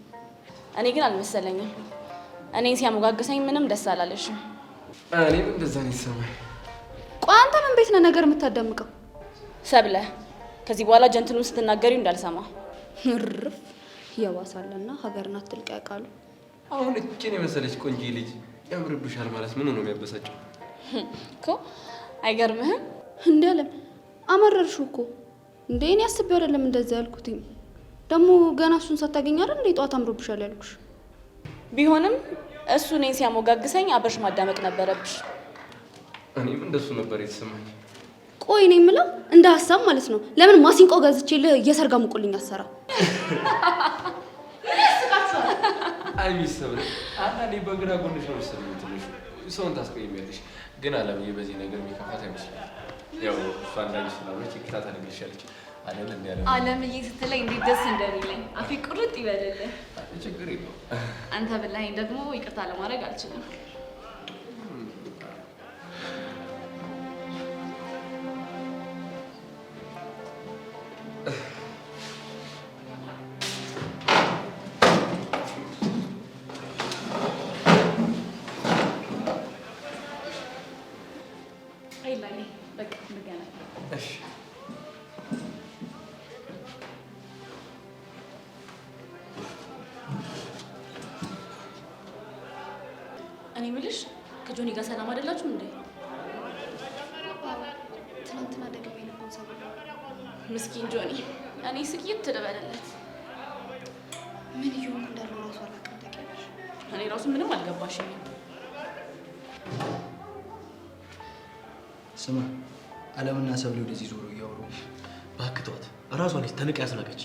እኔ ግን አልመሰለኝም። እኔን ሲያሞጋግሰኝ ምንም ደስ አላለሽም። እኔም እንደዛ ነው የተሰማኝ። ቆይ አንተ ምን ቤት ነህ ነገር የምታዳምቀው? ሰብለ፣ ከዚህ በኋላ ጀንትሉን ስትናገሪው እንዳልሰማ። እርፍ። የዋሳለና ሀገርን አትልቅ ያውቃሉ። አሁን እችን የመሰለች ቆንጆ ልጅ ያምርብሻል ማለት ምን ነው የሚያበሳጨው? እኮ አይገርምህም? እንዴ አለም አመረርሽው እኮ እንዴ እኔ አስቤው አይደለም እንደዛ ያልኩትኝ። ደግሞ ገና እሱን ሳታገኝ አይደል እንዴ ጧት አምሮብሻል ያልኩሽ። ቢሆንም እሱ እኔን ሲያሞጋግሰኝ አብረሽ ማዳመጥ ነበረብሽ። እኔም እንደሱ ነበር የተሰማኝ። ቆይ እኔ የምለው እንደ ሀሳብ ማለት ነው ለምን ማሲንቆ ገዝቼልህ እየሰርጋ ሙቁልኝ አሰራ? አይ ሚስተር አንዳንዴ በግራ ጎንሽ ነው መሰለኝ ትንሽ ሰውን ታስቀይሚያለሽ። ግን አለምዬ በዚህ ነገር የሚከፋት አይመስለኝም። ያው እሷ እንዳንቺ ስላለች ይቅርታ ታደርግልሻለች አይደል? እንዴ አለምዬ ስትለኝ እንዴት ደስ እንደሚለኝ አፌ ቁርጥ ይበልልህ። ችግር የለውም። አንተ ብላኝ ደግሞ ይቅርታ ለማድረግ አልችልም። እኔ የምልሽ ከጆኒ ጋር ሰላም አይደላችሁ እንዴ? ትናንትና ደግሜ ነበር ሰበብ ምስኪን ጆኒ። እኔ ስቂት ትደበለለት ምን ይሁን እንዳለው ራሱ አላውቅም። ታውቂያለሽ እኔ ራሱ ምንም አልገባሽም። ስማ አለምና ሰብሌ ወደዚህ ዞሮ እያወሩ እባክህ ተዋት። እራሷ ነች ተንቃ ያስናቀች።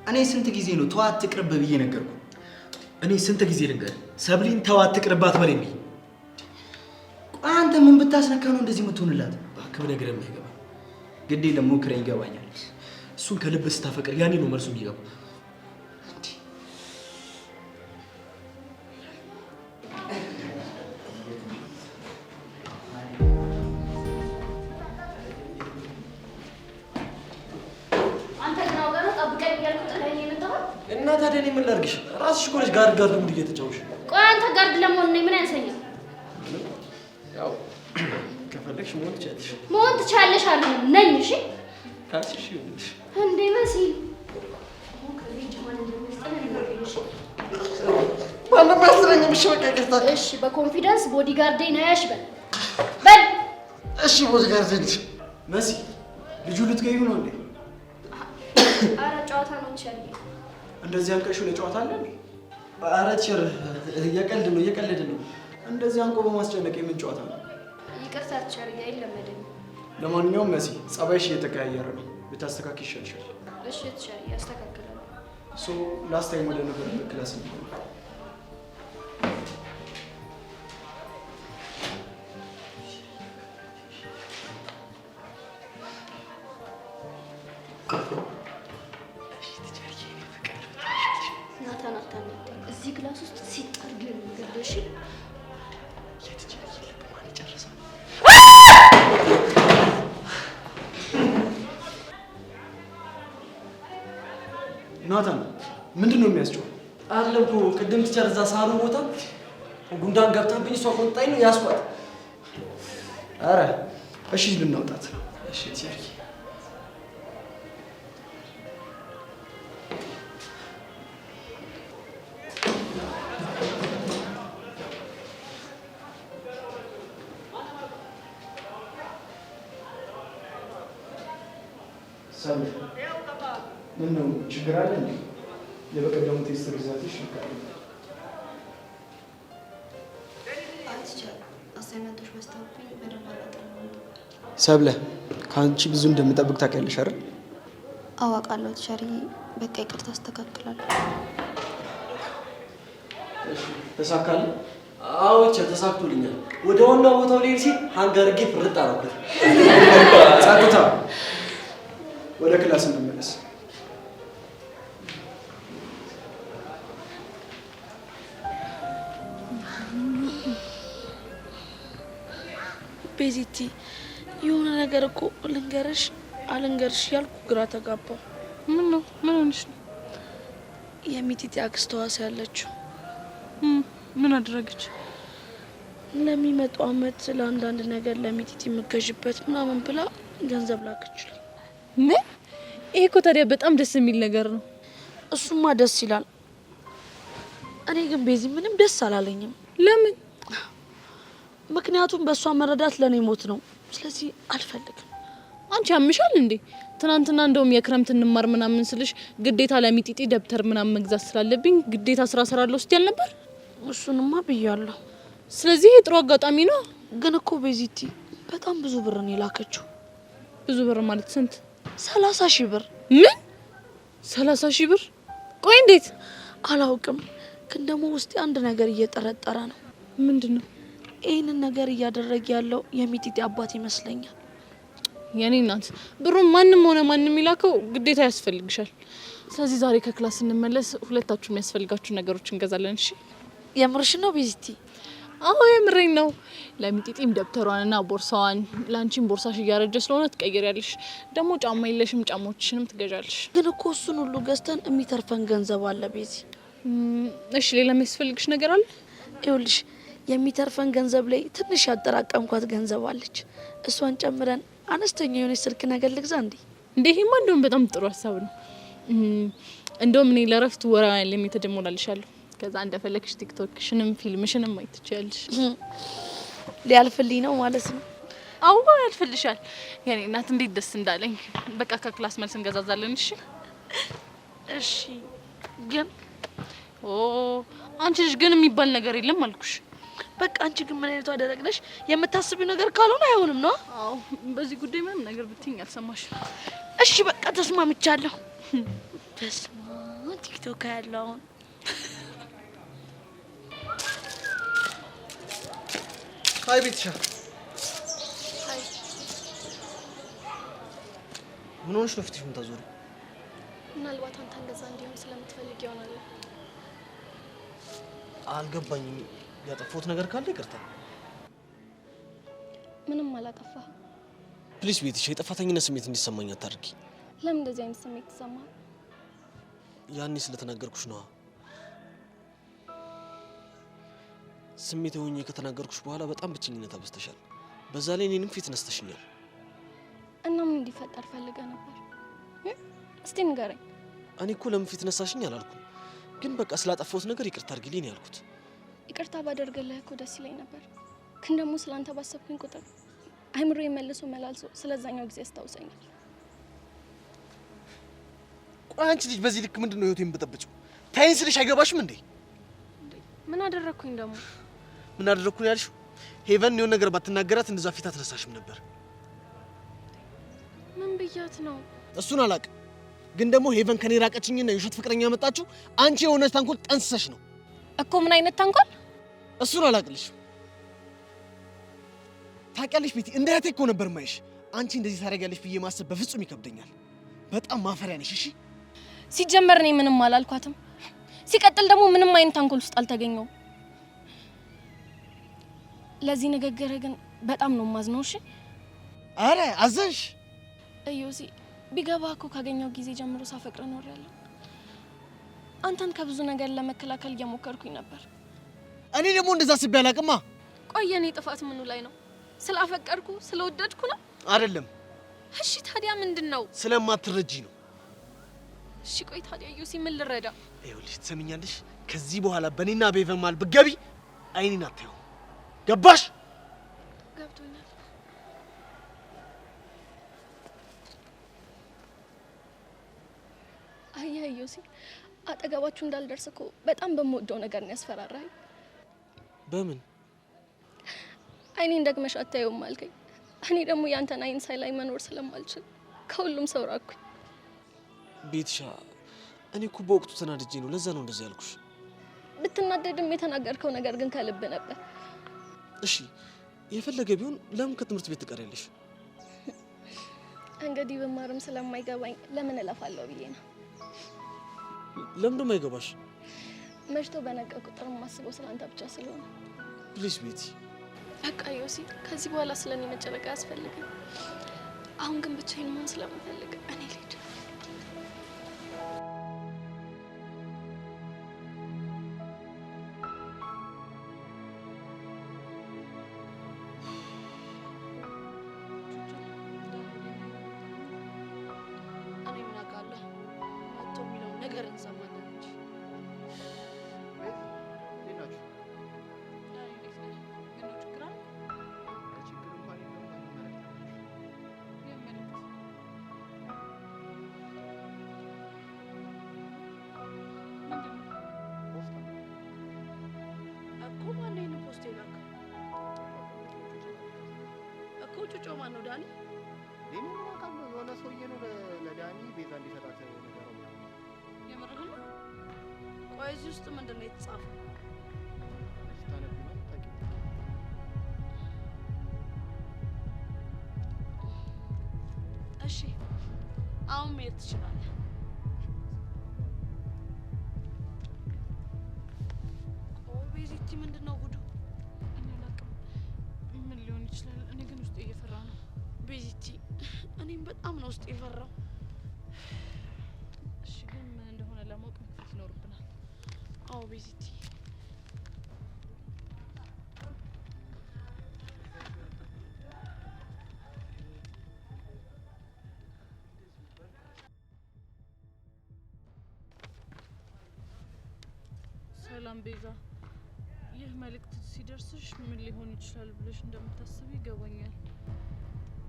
እኔ ስንት ጊዜ ነው ተዋት ትቅርብ ብዬ ነገርኩ። እኔ ስንት ጊዜ ልንገር ሰብሊን ተዋት ትቅርባት በለኝ ብዬ። ቆይ አንተ ምን ብታስነካ ነው እንደዚህ የምትሆንላት? እባክህ ብነግርህ የማይገባ ግዴ ለሞክረኝ ይገባኛል። እሱን ከልብ ስታፈቅር ያኔ ነው መልሱ የሚገባው። እና ታዲያ እኔ ምን ላድርግሽ? ራስሽ እኮ ነሽ ጋርድ ሙድ እየተጫወሽ። ቆይ አንተ ጋርድ ለመሆን ነው ምን ያንሰኛል? ያው ከፈለግሽ መሆን ትችያለሽ። መሆን ትችያለሽ አለ ነኝ። እሺ ካልሽ ይሁንልሽ። እንዴ መሲ ማንም አያስረኝም። እሺ በቃ ይቅርታ። እሺ በኮንፊደንስ ቦዲጋርዴ ነሽ በል። እሺ ቦዲጋርዴ ነሽ። መሲ ልጁ ልትገኙ ነው እንዴ? ኧረ ጨዋታ ነው ትችያለሽ። እንደዚህ አንቀሹ ለጨዋታ አለ እንዴ? ኧረ ቸር እየቀለድን ነው። እንደዚህ አንቆ በማስጨነቅ የምን ጨዋታ ነው? ይቅርታ ቸር አይለመደኝም። ለማንኛውም መሲ ጸባይሽ እየተቀያየረ ነው። ብታስተካክል ይሻልሻል። እሺ ቸር ያስተካክላል። ላስት ታይም ወደ ነበረበት ክላስ ነው። እዚህ ክላስ ውስጥ ሲጠርግ ገደሽ ናታን ምንድን ነው የሚያስጨው? አይደለም እኮ ቅድም ትቸር እዛ ሳሩ ቦታ ጉንዳን ገብታብኝ እሷ ቆንጣኝ ነው ያስኳት። ኧረ እሺ ልናውጣት። እሺ ትቸር ሰም ምን ነው ችግር አለ እንዴ? የበቀደሙ ቴስት ሪዛልትሽ ይካል አሳይመንቶች በስተውብኝ በደንብ አላጠናሁም። ሰብለ ከአንቺ ብዙ እንደምጠብቅ ታውቂያለሽ አይደል? አዋቃለሁ ቲቸርዬ። በቃ ይቅርታ አስተካክላለሁ። እሺ ተሳካለ? አዎ ተሳክቶልኛል። ወደ ዋናው ቦታው ልሄድ ሲል ሃንጋርጌ ፍርጥ አደረኩት። ጸጥታ፣ ወደ ክላስ እንመለስ። ቤዚቲ የሆነ ነገር እኮ ልንገርሽ አልንገርሽ ያልኩ ግራ ተጋባው። ምን ነው? ምን ሆነሽ ነው? የሚጢጢ አክስት ዋስ ያለችው ምን አደረገች? ለሚመጣው አመት ለአንዳንድ ነገር ለሚጢጢ የምገዥበት ምናምን ብላ ገንዘብ ላከችልኝ። ምን? ይሄ እኮ ታዲያ በጣም ደስ የሚል ነገር ነው። እሱማ ደስ ይላል። እኔ ግን ቤዚ ምንም ደስ አላለኝም። ለምን? ምክንያቱም በእሷ መረዳት ለኔ ሞት ነው። ስለዚህ አልፈልግም። አንቺ ያምሻል እንዴ? ትናንትና እንደውም የክረምት እንማር ምናምን ስልሽ ግዴታ ለሚጢጢ ደብተር ምናምን መግዛት ስላለብኝ ግዴታ ስራ ሰራለሁ ስትል ነበር። እሱንማ ብያለሁ። ስለዚህ ጥሩ አጋጣሚ ነው። ግን እኮ ቤዚቲ በጣም ብዙ ብር ነው የላከችው። ብዙ ብር ማለት ስንት? 30,000 ብር። ምን 30,000 ብር? ቆይ እንዴት? አላውቅም፣ ግን ደግሞ ውስጤ አንድ ነገር እየጠረጠረ ነው። ምንድነው? ይህንን ነገር እያደረገ ያለው የሚጢጢ አባት ይመስለኛል። የኔ እናት ብሩን ማንም ሆነ ማንም ይላከው ግዴታ ያስፈልግሻል። ስለዚህ ዛሬ ከክላስ ስንመለስ ሁለታችሁ የሚያስፈልጋችሁ ነገሮች እንገዛለን። እሺ? የምርሽ ነው ቤዚቲ? አዎ የምሬን ነው። ለሚጢጢም ደብተሯንና ቦርሳዋን፣ ላንቺም ቦርሳሽ እያረጀ ስለሆነ ትቀይሪያለሽ። ደግሞ ጫማ የለሽም፣ ጫማዎችሽንም ትገዣለሽ። ግን እኮ እሱን ሁሉ ገዝተን የሚተርፈን ገንዘብ አለ ቤዚ። እሺ ሌላ የሚያስፈልግሽ ነገር አለ? ይኸውልሽ የሚተርፈን ገንዘብ ላይ ትንሽ ያጠራቀምኳት ገንዘብ አለች። እሷን ጨምረን አነስተኛ የሆነች ስልክ ነገር ልግዛ እንዴ? ይሄማ እንደውም በጣም ጥሩ ሀሳብ ነው። እንደውም እኔ ለረፍት ወራ ሊሚትድ እሞላልሻለሁ። ከዛ እንደፈለግሽ ቲክቶክሽንም ፊልምሽንም ማየት ትችያለሽ። ሊያልፍልኝ ነው ማለት ነው? አዎ ያልፍልሻል። የኔ እናት እንዴት ደስ እንዳለኝ። በቃ ከክላስ መልስ እንገዛዛለን። እሺ? እሺ። ግን አንቺ ልጅ ግን የሚባል ነገር የለም አልኩሽ። በቃ አንቺ ግን ምን አይነቷ ደረቅ ነሽ? የምታስቢው ነገር ካልሆነ አይሆንም ነው? አዎ በዚህ ጉዳይ ምንም ነገር ብትይኝ አልሰማሽ። እሺ በቃ ተስማምቻለሁ። በስማ ቲክቶክ ያለው አሁን ሃይ ቤትሻ። ሃይ። ምን ሆነሽ ነው ፊትሽ የምታዞሪው? ምናልባት አንተ እንደዛ እንዲሆን ስለምትፈልግ ይሆናል። አልገባኝም። ያጠፋሁት ነገር ካለ ይቅርታ። ምንም አላጠፋህም። ፕሊስ ቤትሻ፣ የጥፋተኝነት ስሜት እንዲሰማኝ አታድርጊ። ለምን እንደዚህ አይነት ስሜት ተሰማህ? ያኔ ስለተናገርኩሽ ነዋ። ስሜት ሆኜ ከተናገርኩሽ በኋላ በጣም ብቸኝነት አበዝተሻል። በዛ ላይ እኔንም ፊት ነስተሽኛል። እና ምን እንዲፈጠር ፈልገህ ነበር? እስቲ ንገረኝ። እኔ እኮ ለምን ፊት ነሳሽኝ አላልኩም፣ ግን በቃ ስላጠፋሁት ነገር ይቅርታ አድርጊልኝ ነው ያልኩት። ይቅርታ ባደርግልህ እኮ ደስ ይለኝ ነበር፣ ግን ደግሞ ስላንተ ባሰብኩኝ ቁጥር አይምሮ መልሶ መላልሶ ስለዛኛው ጊዜ ያስታውሰኛል። ቆይ አንቺ ልጅ በዚህ ልክ ምንድን ነው ህይወቴን በጠበጭው? ታይን ስልሽ አይገባሽም እንዴ? ምን አደረኩኝ ደግሞ? ምን አደረኩኝ ያልሽው? ሄቨን የሆነ ነገር ባትናገራት እንደዛ ፊት አትነሳሽም ነበር። ምን ብያት ነው? እሱን አላውቅም፣ ግን ደግሞ ሄቨን ከኔ ራቀችኝና የውሸት ፍቅረኛ መጣችሁ። አንቺ የሆነ ተንኮል ጠንስሰሽ ነው እኮ። ምን አይነት ተንኮል? እሱን አላውቅልሽም። ታውቂያለሽ ቤቲ፣ እንደ እህቴ እኮ ነበር ማይሽ። አንቺ እንደዚህ ታደርጊያለሽ ብዬ ማሰብ በፍጹም ይከብደኛል። በጣም ማፈሪያ ነሽ። እሺ ሲጀመር እኔ ምንም አላልኳትም። ሲቀጥል ደግሞ ምንም አይነት ተንኮል ውስጥ አልተገኘውም። ለዚህ ንግግር ግን በጣም ነው ማዝነው። እሺ አረ አዘንሽ። እዩሲ ቢገባ እኮ ካገኘው ጊዜ ጀምሮ ሳፈቅር ኖሬያለሁ። አንተን ከብዙ ነገር ለመከላከል እየሞከርኩኝ ነበር። እኔ ደግሞ እንደዛ አስቤ አላውቅማ። ቆይ የኔ ጥፋት ምኑ ላይ ነው? ስላፈቀርኩ ስለወደድኩ ነው? አይደለም። እሺ ታዲያ ምንድነው? ስለማትረጂ ነው። እሺ ቆይ ታዲያ ዩሲ ምን ልረዳ? ይኸውልሽ ትሰሚኛለሽ፣ ከዚህ በኋላ በእኔና በሄቨን መሀል ብትገቢ አይኔን አታየው። ገባሽ? ገብቶኛል። አየህ ዩሲ፣ አጠገባችሁ እንዳልደርስ እኮ በጣም በምወደው ነገር ነው ያስፈራራኝ። በምን? አይኔን ደግመሽ አታየውም አልከኝ። እኔ ደግሞ ያንተን አይን ሳላይ መኖር ስለማልችል ከሁሉም ሰው ራኩኝ። ቤትሻ፣ እኔ እኮ በወቅቱ ተናድጄ ነው፣ ለዛ ነው እንደዚህ ያልኩሽ። ብትናደድም የተናገርከው ነገር ግን ከልብ ነበር። እሺ የፈለገ ቢሆን ለምን ከትምህርት ቤት ትቀሪያለሽ? እንግዲህ ብማርም ስለማይገባኝ ለምን እለፋለሁ ብዬ ነው። ለምን ደሞ አይገባሽ? መሽቶ በነጋ ቁጥር የማስበው ስላንተ ብቻ ስለሆነ። ፕሊዝ ቤቲ። በቃ ዮሲ፣ ከዚህ በኋላ ስለኔ መጨነቅ አያስፈልግም። አሁን ግን ብቻዬን መሆን ስለምፈልግ እኔ ልሂድ። እኔ ምን አውቃለሁ? መጥቶ የሚለውን ነገር እንሰማለን። ጩጮ ማን ነው ዳኒ? ሌላ አካል የሆነ ሰውዬ ነው ለዳኒ ቤዛ እንዲሰጣት ነገረው ምናምን። የምርህን ነው? ቆይ እዚህ ውስጥ ምንድን ነው የተጻፈው? ስታነብ ነው ታውቂው። እሺ አሁን መሄድ ትችላለህ። ቤዚቲ ምንድን ነው ጉዱ? እኔ አላውቅም ምን ሊሆን ይችላል። እኔ ግን ውስጤ እየፈራ ነው። ቤዚቲ እኔም በጣም ነው ውስጥ የፈራው። እሺ ግን ምን እንደሆነ ለማወቅ መክፈት ይኖርብናል። አዎ ቤዚቲ ሰላም ቤዛ፣ ይህ መልእክት ሲደርስሽ ምን ሊሆን ይችላል ብለሽ እንደምታስብ ይገባኛል።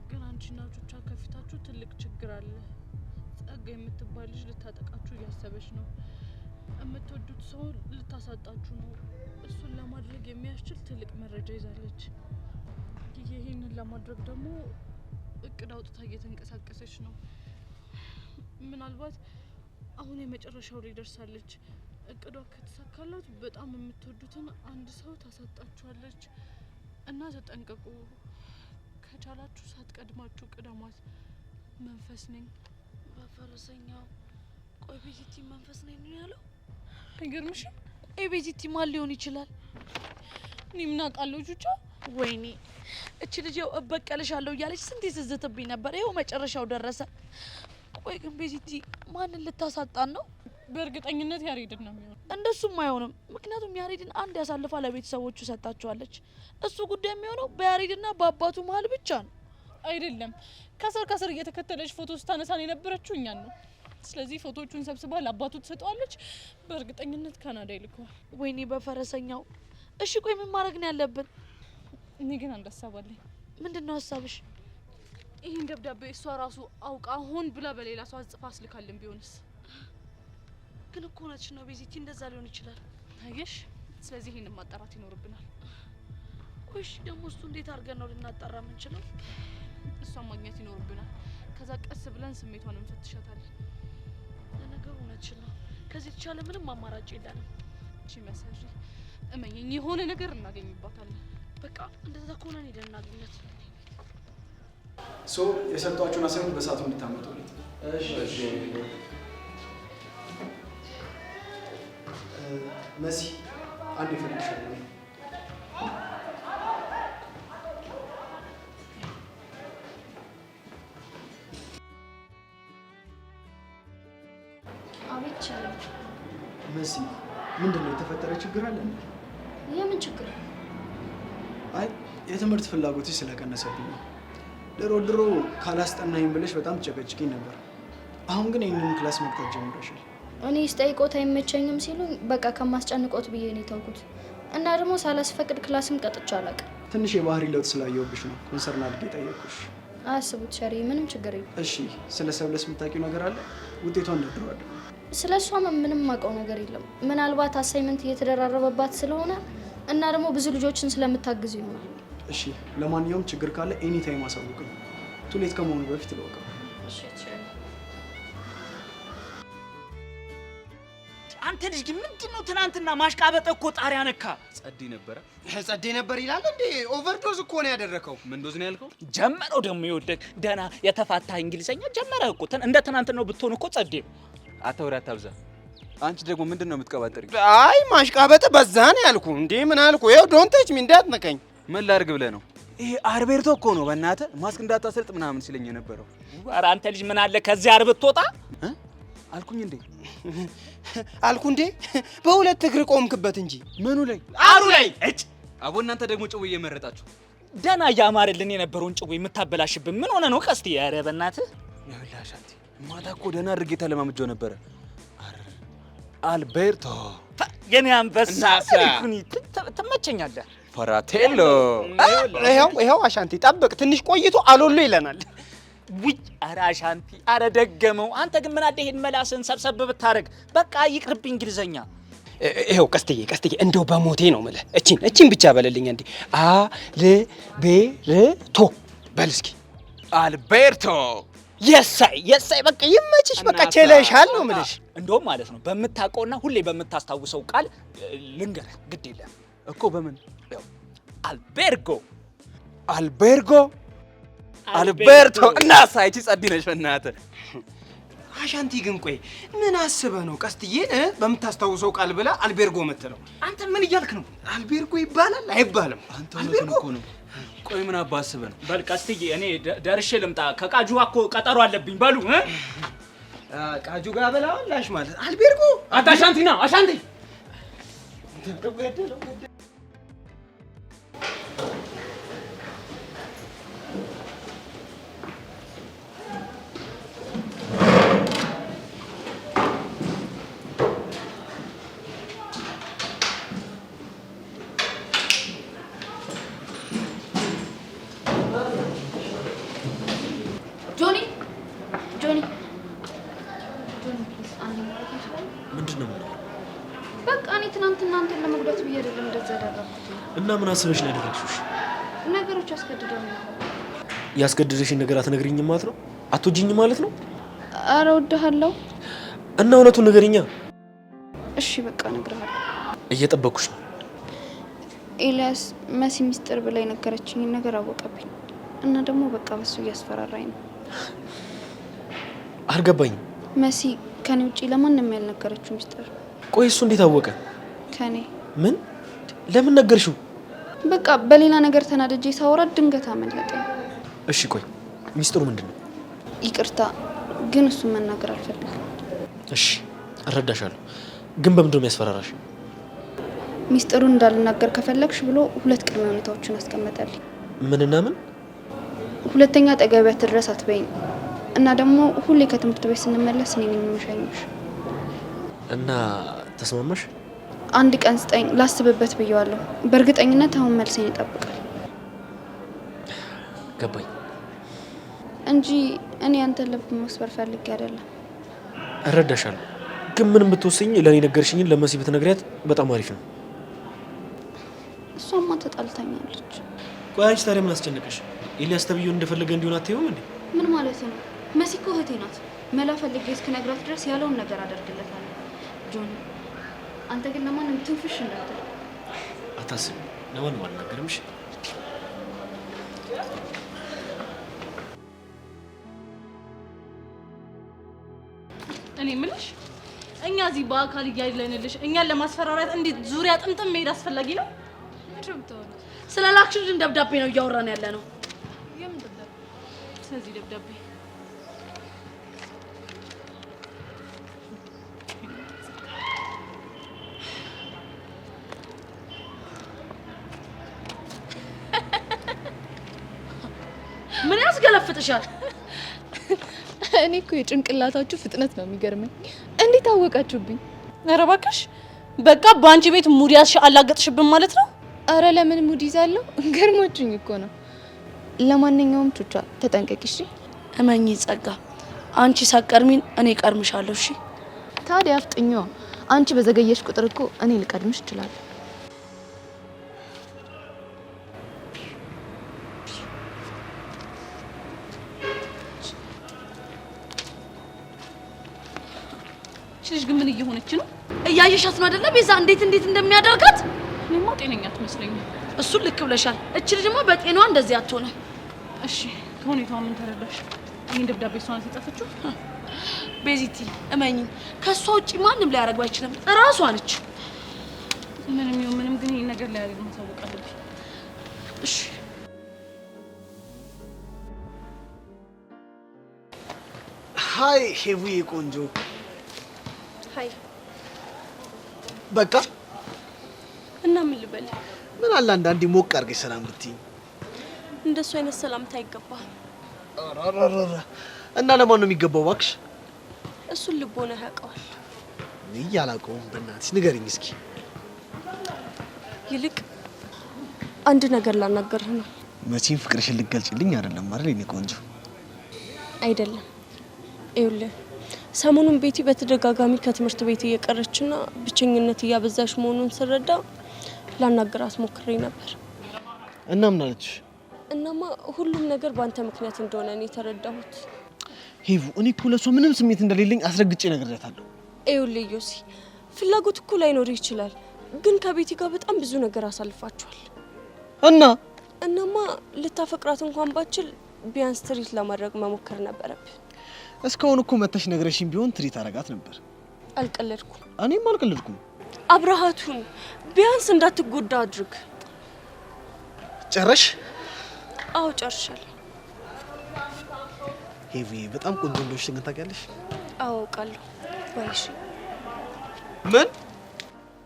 ግን አንቺና ቹቻ ከፊታችሁ ትልቅ ችግር አለ። ጸጋ የምትባል ልጅ ልታጠቃችሁ እያሰበች ነው። የምትወዱት ሰው ልታሳጣችሁ ነው። እሱን ለማድረግ የሚያስችል ትልቅ መረጃ ይዛለች። ይህንን ለማድረግ ደግሞ እቅድ አውጥታ እየተንቀሳቀሰች ነው። ምናልባት አሁን የመጨረሻው ላይ ደርሳለች። እቅዷ ከተሳካላት በጣም የምትወዱትን አንድ ሰው ታሳጣችኋለች እና ተጠንቀቁ። ከቻላችሁ ሳትቀድማችሁ ቅደሟት። መንፈስ ነኝ በፈረሰኛው። ቆይ ቤዚቲ መንፈስ ነኝ ነው ያለው? አይገርምሽም? ቤዚቲ ማን ሊሆን ይችላል? እኔ ምን አውቃለሁ ቹቻ። ወይኔ እቺ ልጅ ያው እበቀልሻለሁ እያለች ስንት ስትዝትብኝ ነበር። ይኸው መጨረሻው ደረሰ። ቆይ ግን ቤዚቲ ማንን ልታሳጣን ነው? በእርግጠኝነት ያሬድን ነው የሚሆነው። እንደሱም አይሆንም። ምክንያቱም ያሬድን አንድ ያሳልፋ ለቤተሰቦቹ ሰጣቸዋለች። እሱ ጉዳይ የሚሆነው በያሬድና በአባቱ መሀል ብቻ ነው። አይደለም፣ ከስር ከስር እየተከተለች ፎቶ ስታነሳን የነበረችው እኛን ነው። ስለዚህ ፎቶቹን ሰብስባ ለአባቱ ትሰጠዋለች። በእርግጠኝነት ካናዳ ይልከዋል። ወይኔ በፈረሰኛው። እሺ ቆይ ምን ማድረግ ነው ያለብን? እኔ ግን አንድ ሀሳብ አለኝ። ምንድን ነው ሀሳብሽ? ይህን ደብዳቤ እሷ ራሱ አውቃ ሆን ብላ በሌላ ሰው አጽፋ አስልካልን ቢሆንስ? ግን እኮ እውነትሽ ነው ቤዚቲ፣ እንደዛ ሊሆን ይችላል። አየሽ? ስለዚህ ይህንን ማጣራት ይኖርብናል። እሺ ደግሞ እሱ እንዴት አድርገን ነው ልናጣራ የምንችለው? እሷን ማግኘት ይኖርብናል። ከዛ ቀስ ብለን ስሜቷን እንፈትሻታለን። ለነገሩ እውነትሽ ነው። ከዚህ የተሻለ ምንም አማራጭ የለንም። እቺ መሰሪ እመኝኝ፣ የሆነ ነገር እናገኝባታለን። በቃ እንደዛ ከሆነ ሄደን እናገኛት። የሰጧችሁን አሳይመንት በሰዓቱ እንድታመጡልኝ። እሺ መሲ አንድ ይፈልግሻል። አቤት ይችላል። መሲ ምንድን ነው የተፈጠረ ችግር አለ? የምን ችግር? አይ የትምህርት ፍላጎትሽ ስለቀነሰብኝ ነው። ድሮ ካላስጠናኝ ብለሽ በጣም ጨቀጭቂኝ ነበር። አሁን ግን ይህንን ክላስ መቅጠር ጀምረሻል። እኔ ስጠይቆት አይመቸኝም ሲሉኝ በቃ ከማስጨንቆት ብዬ ነው የተውኩት። እና ደግሞ ሳላስፈቅድ ክላስም ቀጥቼ አላውቅም። ትንሽ የባህሪ ለውጥ ስላየሁብሽ ነው ኮንሰርን አድርጌ ጠየቅኩሽ። አያስቡት ሸሪ፣ ምንም ችግር የለም። እሺ ስለ ሰብለስ የምታውቂው ነገር አለ? ውጤቷን እንደድሯል። ስለ እሷ ምንም የማውቀው ነገር የለም። ምናልባት አሳይመንት እየተደራረበባት ስለሆነ እና ደግሞ ብዙ ልጆችን ስለምታግዝ ይሆናል። እሺ ለማንኛውም ችግር ካለ ኤኒ ታይም አሳውቅኝ። ቱሌት ከመሆኑ በፊት ለወቀው። እሺ አንተ ልጅ ግን ምንድነው ትናንትና ማሽቃበጥ እኮ ጣሪያ ነካ። ጸዴ ነበረ ጸዴ ነበር ይላል እንዴ? ኦቨርዶዝ እኮ ነው ያደረከው። ምን ዶዝ ነው ያልከው? ጀመረው ደግሞ ይወደቅ ደና የተፋታ እንግሊዘኛ ጀመረ እኮ እንደ ትናንት ነው ብትሆን እኮ ጸዴ። አታውሪ አታብዛ። አንቺ ደግሞ ምንድነው የምትቀባጥሪ? አይ ማሽቃበጥ በዛ ነው ያልኩ እንዴ። ምን አልኩ? ይኸው ዶንት ተች ሚ እንዳትነካኝ። ምን ላድርግ ብለህ ነው? ይሄ አርቤርቶ እኮ ነው በእናትህ ማስክ እንዳታሰልጥ ምናምን ሲለኝ የነበረው። ኧረ አንተ ልጅ ምን አለ ከዚህ አርብ ትወጣ አልኩኝ እንዴ? አልኩ እንዴ? በሁለት እግር ቆምክበት እንጂ ምኑ ላይ? አሩ ላይ። እጭ አቦ እናንተ ደግሞ ጭው እየመረጣችሁ ደና እያማረልን የነበረውን ጭው የምታበላሽብን ምን ሆነ ነው? ቀስቲ ኧረ በእናትህ ይኸውልህ አንቲ ማታ እኮ ደህና አድርጌ ተለማምጄው ነበረ። አልቤርቶ የኔ አንበሳ ታሪኩኒ ትመቸኛለህ። ፈራቴሎ ይኸው አሻንቲ ጠብቅ፣ ትንሽ ቆይቶ አሎሎ ይለናል። ውይ ኧረ አሻንቲ ኧረ ደገመው። አንተ ግን ምን አለ ይሄን መላስን ሰብሰብ ብታረግ። በቃ ይቅርብ እንግሊዘኛ። ይኸው ቀስትዬ እንደው በሞቴ ነው የምልህ። እቺን ብቻ በለልኝ እንዴ። አልቤርቶ በል እስኪ አልቤርቶ የሳይ በቃ ይመችሽ። በቃ ቸለሻል ነው የምልሽ። እንደውም ማለት ነው በምታውቀውና ሁሌ በምታስታውሰው ቃል ልንገርህ። ግድ የለም እኮ በምን አልቤርጎ አልቤርቶ እና ሳይቺ ጸዲ ነሽ በእናትህ። አሻንቲ ግን ቆይ ምን አስበህ ነው ቀስትዬ በምታስታውሰው ቃል ብላ አልቤርጎ የምትለው? አንተ ምን እያልክ ነው? አልቤርጎ ይባላል አይባልም? አንተ እውነቱን እኮ ነው። ቆይ ምን አባ አስበህ ነው? በል ቀስትዬ እኔ ደርሼ ልምጣ። ከቃጁ እኮ ቀጠሮ አለብኝ። በሉ ቃጁ ጋር በላዋላሽ ማለት አልቤርጎ አሻንቲና አሻንቲ ጆኒ ምንድነው? በቃ እኔ ትናንትና አንተን ለመጉዳት ብዬ አይደለም እንደዛ ያደረኩት። እና ምን አስበሽ ነው ያደረግሽው? ነገሮች አስገድደው ነው። ያስገድደሽን ነገር አትነግሪኝም ማለት ነው? አትወጂኝ ማለት ነው? አረ እወድሃለሁ። እና እውነቱን ንገሪኛ። እሺ በቃ እነግርሃለሁ። እየጠበኩሽ ነው። ኤልያስ መሲ ሚስጥር ብላ የነገረችኝ ነገር አወቀብኝ እና ደግሞ በቃ በሱ እያስፈራራኝ ነው። አልገባኝም። መሲ ከኔ ውጪ ለማንም ያልነገረችው ሚስጥር። ቆይ እሱ እንዴት አወቀ? ከኔ ምን? ለምን ነገርሽው? በቃ በሌላ ነገር ተናድጄ ሳወራ ድንገት አመለጠኝ። እሺ ቆይ ሚስጥሩ ምንድነው? ይቅርታ ግን እሱን መናገር አልፈልግም። እሺ እረዳሻለሁ። ግን በምንድነው የሚያስፈራራሽ? ሚስጥሩን እንዳልናገር ከፈለግሽ ብሎ 2 ቅድመ ሁኔታዎችን አስቀመጠልኝ። ምንና ምን? ሁለተኛ ጠገቢያት ድረስ አትበይኝ እና ደግሞ ሁሌ ከትምህርት ቤት ስንመለስ እኔ ነኝ የምሸኝሽ። እና ተስማማሽ? 1 ቀን ስጠኝ ላስብበት ብየዋለሁ። በእርግጠኝነት አሁን መልሴን ይጠብቃል። ገባኝ እንጂ እኔ አንተን ልብ መስበር ፈልጌ አይደለም። እረዳሻለሁ። ግን ምንም ብትወስኝ ለኔ ነገርሽኝን ለመሲ ብትነግሪያት በጣም አሪፍ ነው። እሷማ ተጣልታኛለች። ቆይ አንቺ ታዲያ ምን አስጨነቀሽ? ኤልያስ ተብዬውን እንደፈለገ እንዲሆን አትይውም እንዴ? ምን ማለት ነው? መሲ እኮ እህቴ ናት። መላ ፈልጌ እስክነግራት ድረስ ያለውን ነገር አደርግለታለሁ። ጆኒ አንተ ግን ለማንም ትንፍሽ እንዳትል። አታስቢ፣ ለማንም አልናገርም። እሺ እኔ የምልሽ እኛ እዚህ በአካል እያለንልሽ እኛን ለማስፈራራት እንዴት ዙሪያ ጥምጥም መሄድ አስፈላጊ ነው? ስለ ላክሽልን ደብዳቤ ነው እያወራን ያለ ነው። የምን ደብዳቤ? ስለዚህ ደብዳቤ ምን ያስገለፍጥሻል? እኔ እኮ የጭንቅላታችሁ ፍጥነት ነው የሚገርመኝ። እንዴት አወቃችሁብኝ? ኧረ እባክሽ በቃ በአንቺ ቤት ሙድ ያዝሽ አላገጥሽብን ማለት ነው። አረ ለምን ሙድ ይዛለሁ? ገርሞችኝ እኮ ነው። ለማንኛውም ቹቻ ተጠንቀቂ እሺ። እመኚ ጸጋ፣ አንቺ ሳትቀድሚን እኔ ቀድምሻለሁ። እሺ ታዲያ አፍጥኛ። አንቺ በዘገየሽ ቁጥር እኮ እኔ ልቀድምሽ እችላለሁ። ልጅ ግን ምን እየሆነች ነው? እያየሻት ነው አይደለ? ቤዛ እንዴት እንደሚያደርጋት። እኔማ ጤነኛ አትመስለኝም። እሱን ልክ ብለሻል። እቺ ልጅማ በጤናዋ እንደዚህ አትሆንም። እሺ ከሁኔታው ምን ተረዳሽ? ይሄን ደብዳቤ እሷ ናት የጻፈችው? ቤዚቲ እመኚኝ፣ ከሷ ውጪ ማንም ሊያደርገው አይችልም። እራሷ ነች። ምንም ይሁን ምንም ግን ይሄን ነገር ላይ ያደርግ ማሳወቅ አለብኝ። እሺ ሃይ ሄዊ ቆንጆ። ሃይ በቃ እና ምን ልበል? ምን አለ አንዳንዴ ሞቅ አድርገሽ ሰላም ብትይኝ። እንደሱ አይነት ሰላምታ አይገባም። አራራራ እና ለማን ነው የሚገባው እባክሽ? እሱን ልቦና ያውቀዋል። እኔ አላውቀውም። በእናትሽ ንገሪኝ እስኪ። ይልቅ አንድ ነገር ላናገርህ ነው። መቼም ፍቅርሽን ልትገልጪልኝ አይደለም አይደል የኔ ቆንጆ? አይደለም። ይኸውልህ ሰሞኑን ቤቲ በተደጋጋሚ ከትምህርት ቤት እየቀረችና ብቸኝነት እያበዛሽ መሆኑን ስረዳ ላናገራት ሞክሬ ነበር። እና ምን አለች? እናማ ሁሉም ነገር ባንተ ምክንያት እንደሆነ እኔ ተረዳሁት። ሄቡ እኔ እኮ ለሷ ምንም ስሜት እንደሌለኝ አስረግጬ ነግሬያታለሁ። ይኸውልህ ዮሲ ፍላጎት እኮ ላይኖር ይችላል፣ ግን ከቤቲ ጋር በጣም ብዙ ነገር አሳልፋችኋል። እናማ ልታፈቅራት እንኳን ባችል ቢያንስ ትሪት ለማድረግ መሞከር ነበረብህ። እስካሁን እኮ መተሽ ነግረሽኝ ቢሆን ትሪት አረጋት ነበር። አልቀለድኩም። እኔም አልቀለድኩም። አብረሃቱን ቢያንስ እንዳትጎዳ አድርግ። ጨረሽ? አዎ ጨርሻለሁ። ሄቪ በጣም ቆንጆ እንደሆነሽ ግን ታውቂያለሽ? አዎ አውቃለሁ። ወይሽ ምን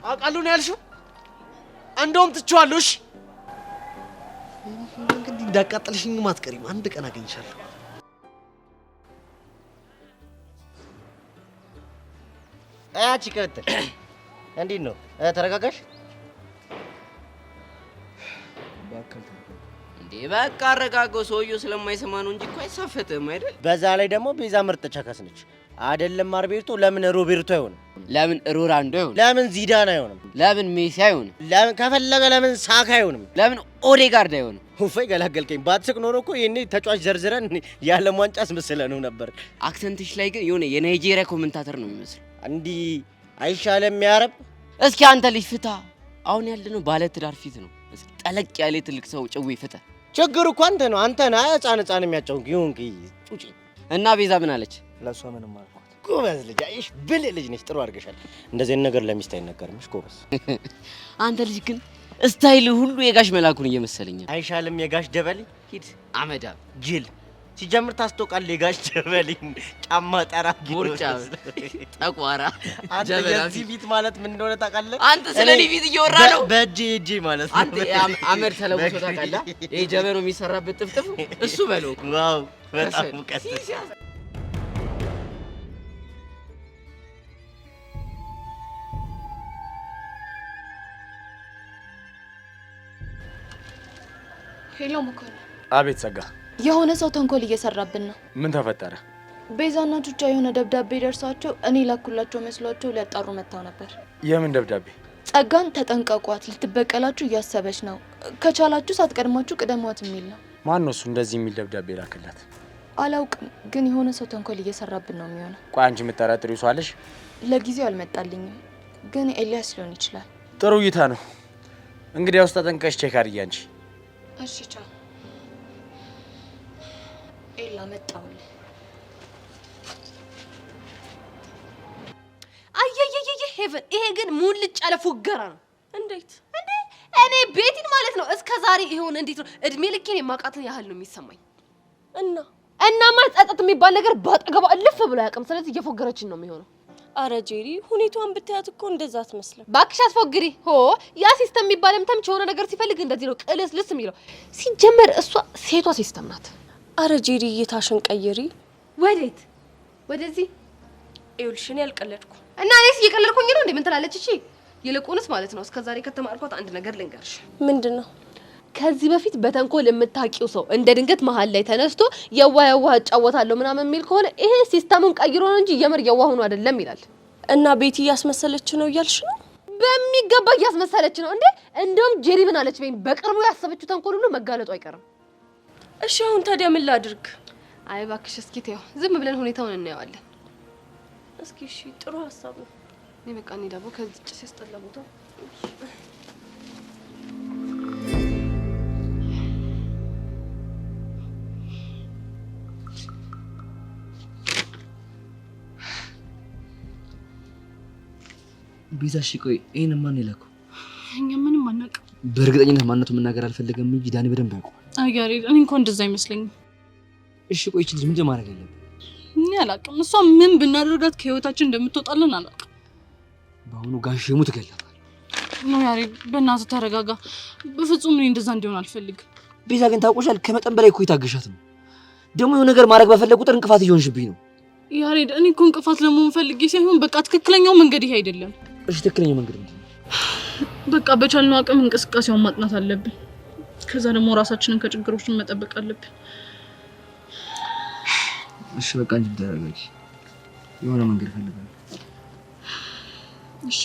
አውቃለሁ ነው ያልሽው? እንደውም ትቼዋለሁ። እሺ እንግዲህ እንዳቃጠልሽኝ ማትቀሪም አንድ ቀን አገኝሻለሁ። አያቺ ቀጥል። እንዴት ነው? ተረጋጋሽ? እንዴ በቃ አረጋጋው። ሰውዬው ስለማይሰማ ነው እንጂ እኮ አይሳፈጥም አይደል? በዛ ላይ ደግሞ ቤዛ ምርጥ ቸከስ ነች። አይደለም አርቤርቶ፣ ለምን ሮቤርቶ አይሆንም? ለምን ሮናልዶ አይሆንም? ለምን ዚዳን አይሆንም? ለምን ሜሲ አይሆንም? ለምን ከፈለገ ለምን ሳካ አይሆንም? ለምን ኦዴጋርድ አይሆንም? ሁፈይ ገላገልከኝ። ባትስቅ ኖሮ እኮ ይሄኔ ተጫዋች ዘርዝረን የዓለም ዋንጫ አስመስለነው ነበር። አክሰንትሽ ላይ ግን የሆነ የናይጄሪያ ኮሜንታተር ነው የሚመስለው። እንዲህ አይሻለም ያረብ? እስኪ አንተ ልጅ ፍታ። አሁን ያለነው ባለ ትዳር ፊት ነው። እስኪ ጠለቅ ያለ ትልቅ ሰው ጭዌ ፍታ። ችግሩ እኮ አንተ ነው። አንተና ህፃን የሚያጫውቅ ይሁን ጩጪ። እና ቤዛ ምን አለች? ለሷ ምንም አልኳት። ጎበዝ ልጅ፣ አይሽ ብልህ ልጅ ነሽ። ጥሩ አድርገሻል። እንደዚህ ነገር ለሚስት አይነገርምሽ። ጎበዝ። አንተ ልጅ ግን ስታይል ሁሉ የጋሽ መላኩን እየመሰለኝ ነው። አይሻልም? የጋሽ ደበሌ ሂድ አመዳ ጅል። ሲጀምር ታስቶቃል። የጋሽ ደበሌ ጫማ ጠራጊ ቦርጫ ጠቋራ አንተ የዚህ ፊት ማለት ምን እንደሆነ ታውቃለህ? አንተ ስለኔ ፊት እየወራ ነው። በእጄ ማለት ነው። አንተ አመድ ተለውሶ ታውቃለህ? ይሄ ጀበሮ የሚሰራበት ጥፍጥፍ እሱ በለው። ዋው በጣም ሙቀት። ሄሎ መኮንን። አቤት ጸጋ። የሆነ ሰው ተንኮል እየሰራብን ነው። ምን ተፈጠረ? ቤዛና ቹቻ የሆነ ደብዳቤ ደርሷቸው እኔ ላኩላቸው መስሏቸው ሊያጣሩ መጥተው ነበር። የምን ደብዳቤ? ጸጋን ተጠንቀቋት፣ ልትበቀላችሁ እያሰበች ነው፣ ከቻላችሁ ሳትቀድማችሁ ቅደሟት የሚል ነው። ማን ነው እሱ እንደዚህ የሚል ደብዳቤ ላከላት? አላውቅም፣ ግን የሆነ ሰው ተንኮል እየሰራብን ነው የሚሆነው። ቆይ አንቺ የምትጠረጥሪው ሰው አለሽ? ለጊዜው አልመጣልኝም፣ ግን ኤልያስ ሊሆን ይችላል። ጥሩ እይታ ነው። እንግዲያውስ ተጠንቀሽ ቼክ አድርጊ አንቺ። እሺ ቻው። ኤላ መጣውልህ። አየየየየ ሄቨን፣ ይሄ ግን ሙልጭ ያለ ፉገራ ነው። እንዴት እንዴ? እኔ ቤቲን ማለት ነው እስከ ዛሬ ይሄውን እንዴት ነው እድሜ ልኬን የማውቃትን ያህል ነው የሚሰማኝ። እናማ ጸጸት የሚባል ነገር ባጠገቧ እልፍ ብሎ አያውቅም። ስለዚህ እየፎገረችን ነው የሚሆነው። አረ ጄሪ፣ ሁኔታዋን ብታያት እኮ እንደዛ አትመስልም። ባክሽ አትፎግሪ። ያ ሲስተም የሚባልም ተምች የሆነ ነገር ሲፈልግ እንደዚህ ነው ቅልስልስ የሚለው። ሲጀመር እሷ ሴቷ ሲስተም ናት። አረ ጄሪ፣ እይታሽን ቀይሪ። ወዴት? ወደዚህ። ይኸውልሽ እኔ አልቀለድኩም እና እኔስ እየቀለድኩኝ ነው እንዴ? ምን ትላለች? እሺ ይልቁንስ ማለት ነው እስከዛሬ ከተማርኳት አንድ ነገር ልንገርሽ። ምንድነው? ከዚህ በፊት በተንኮል የምታውቂው ሰው እንደ ድንገት መሀል ላይ ተነስቶ የዋህ እጫወታለሁ ምናምን የሚል ከሆነ ይሄ ሲስተሙን ቀይሮ ነው እንጂ የምር የዋህ ሆኖ አይደለም ይላል። እና ቤቲ እያስመሰለች ነው እያልሽ ነው? በሚገባ እያስመሰለች ነው እንዴ። እንደውም ጄሪ ምን አለች በይኝ፣ በቅርቡ ያሰበችው ተንኮል ሁሉ መጋለጡ አይቀርም። እሺ አሁን ታዲያ ምን ላድርግ? አይ እባክሽ እስኪ ተይው፣ ዝም ብለን ሁኔታውን እናየዋለን። እስኪ እሺ፣ ጥሩ ሀሳብ ነው። እኔ በቃ እንሂድ ከዚህ ጭስ ያስጠላ ቦታ። ቤዛ እሺ ቆይ ይሄን ማን ይላከው? እኛ ምንም አናውቅም። በእርግጠኝነት ማንነቱ መናገር አልፈለገም እንጂ ዳኒ በደንብ ያውቀዋል። አያሪ እኔ እንኳን እንደዛ አይመስለኝም። እሺ ቆይ እቺ ልጅ ምንድን ማድረግ አለብን? እኔ አላውቅም። እሷ ምን ብናደርጋት ከህይወታችን እንደምትወጣልን አላውቅም። በአሁኑ ጋሽ ሙት ገለባል ነው ያሪ፣ በእናትህ ተረጋጋ። በፍጹም እኔ እንደዛ እንዲሆን አልፈልግም። ቤዛ ግን ታውቆሻል፣ ከመጠን በላይ እኮ ይታገሻት ነው። ደግሞ የሆነ ነገር ማድረግ በፈለግ ቁጥር እንቅፋት እየሆንሽብኝ ነው። ያሬድ፣ እኔ እኮ እንቅፋት ለመሆን ፈልጌ ሳይሆን በቃ ትክክለኛው መንገድ ይሄ አይደለም። እሺ ትክክለኛው መንገድ ምንድን ነው? በቃ በቻልነው አቅም እንቅስቃሴውን ማጥናት አለብን። ከዛ ደግሞ ራሳችንን ከችግሮችን መጠበቅ አለብን። እሺ በቃ እንጂ ተረጋጊ፣ የሆነ መንገድ ፈልጋለሁ። እሺ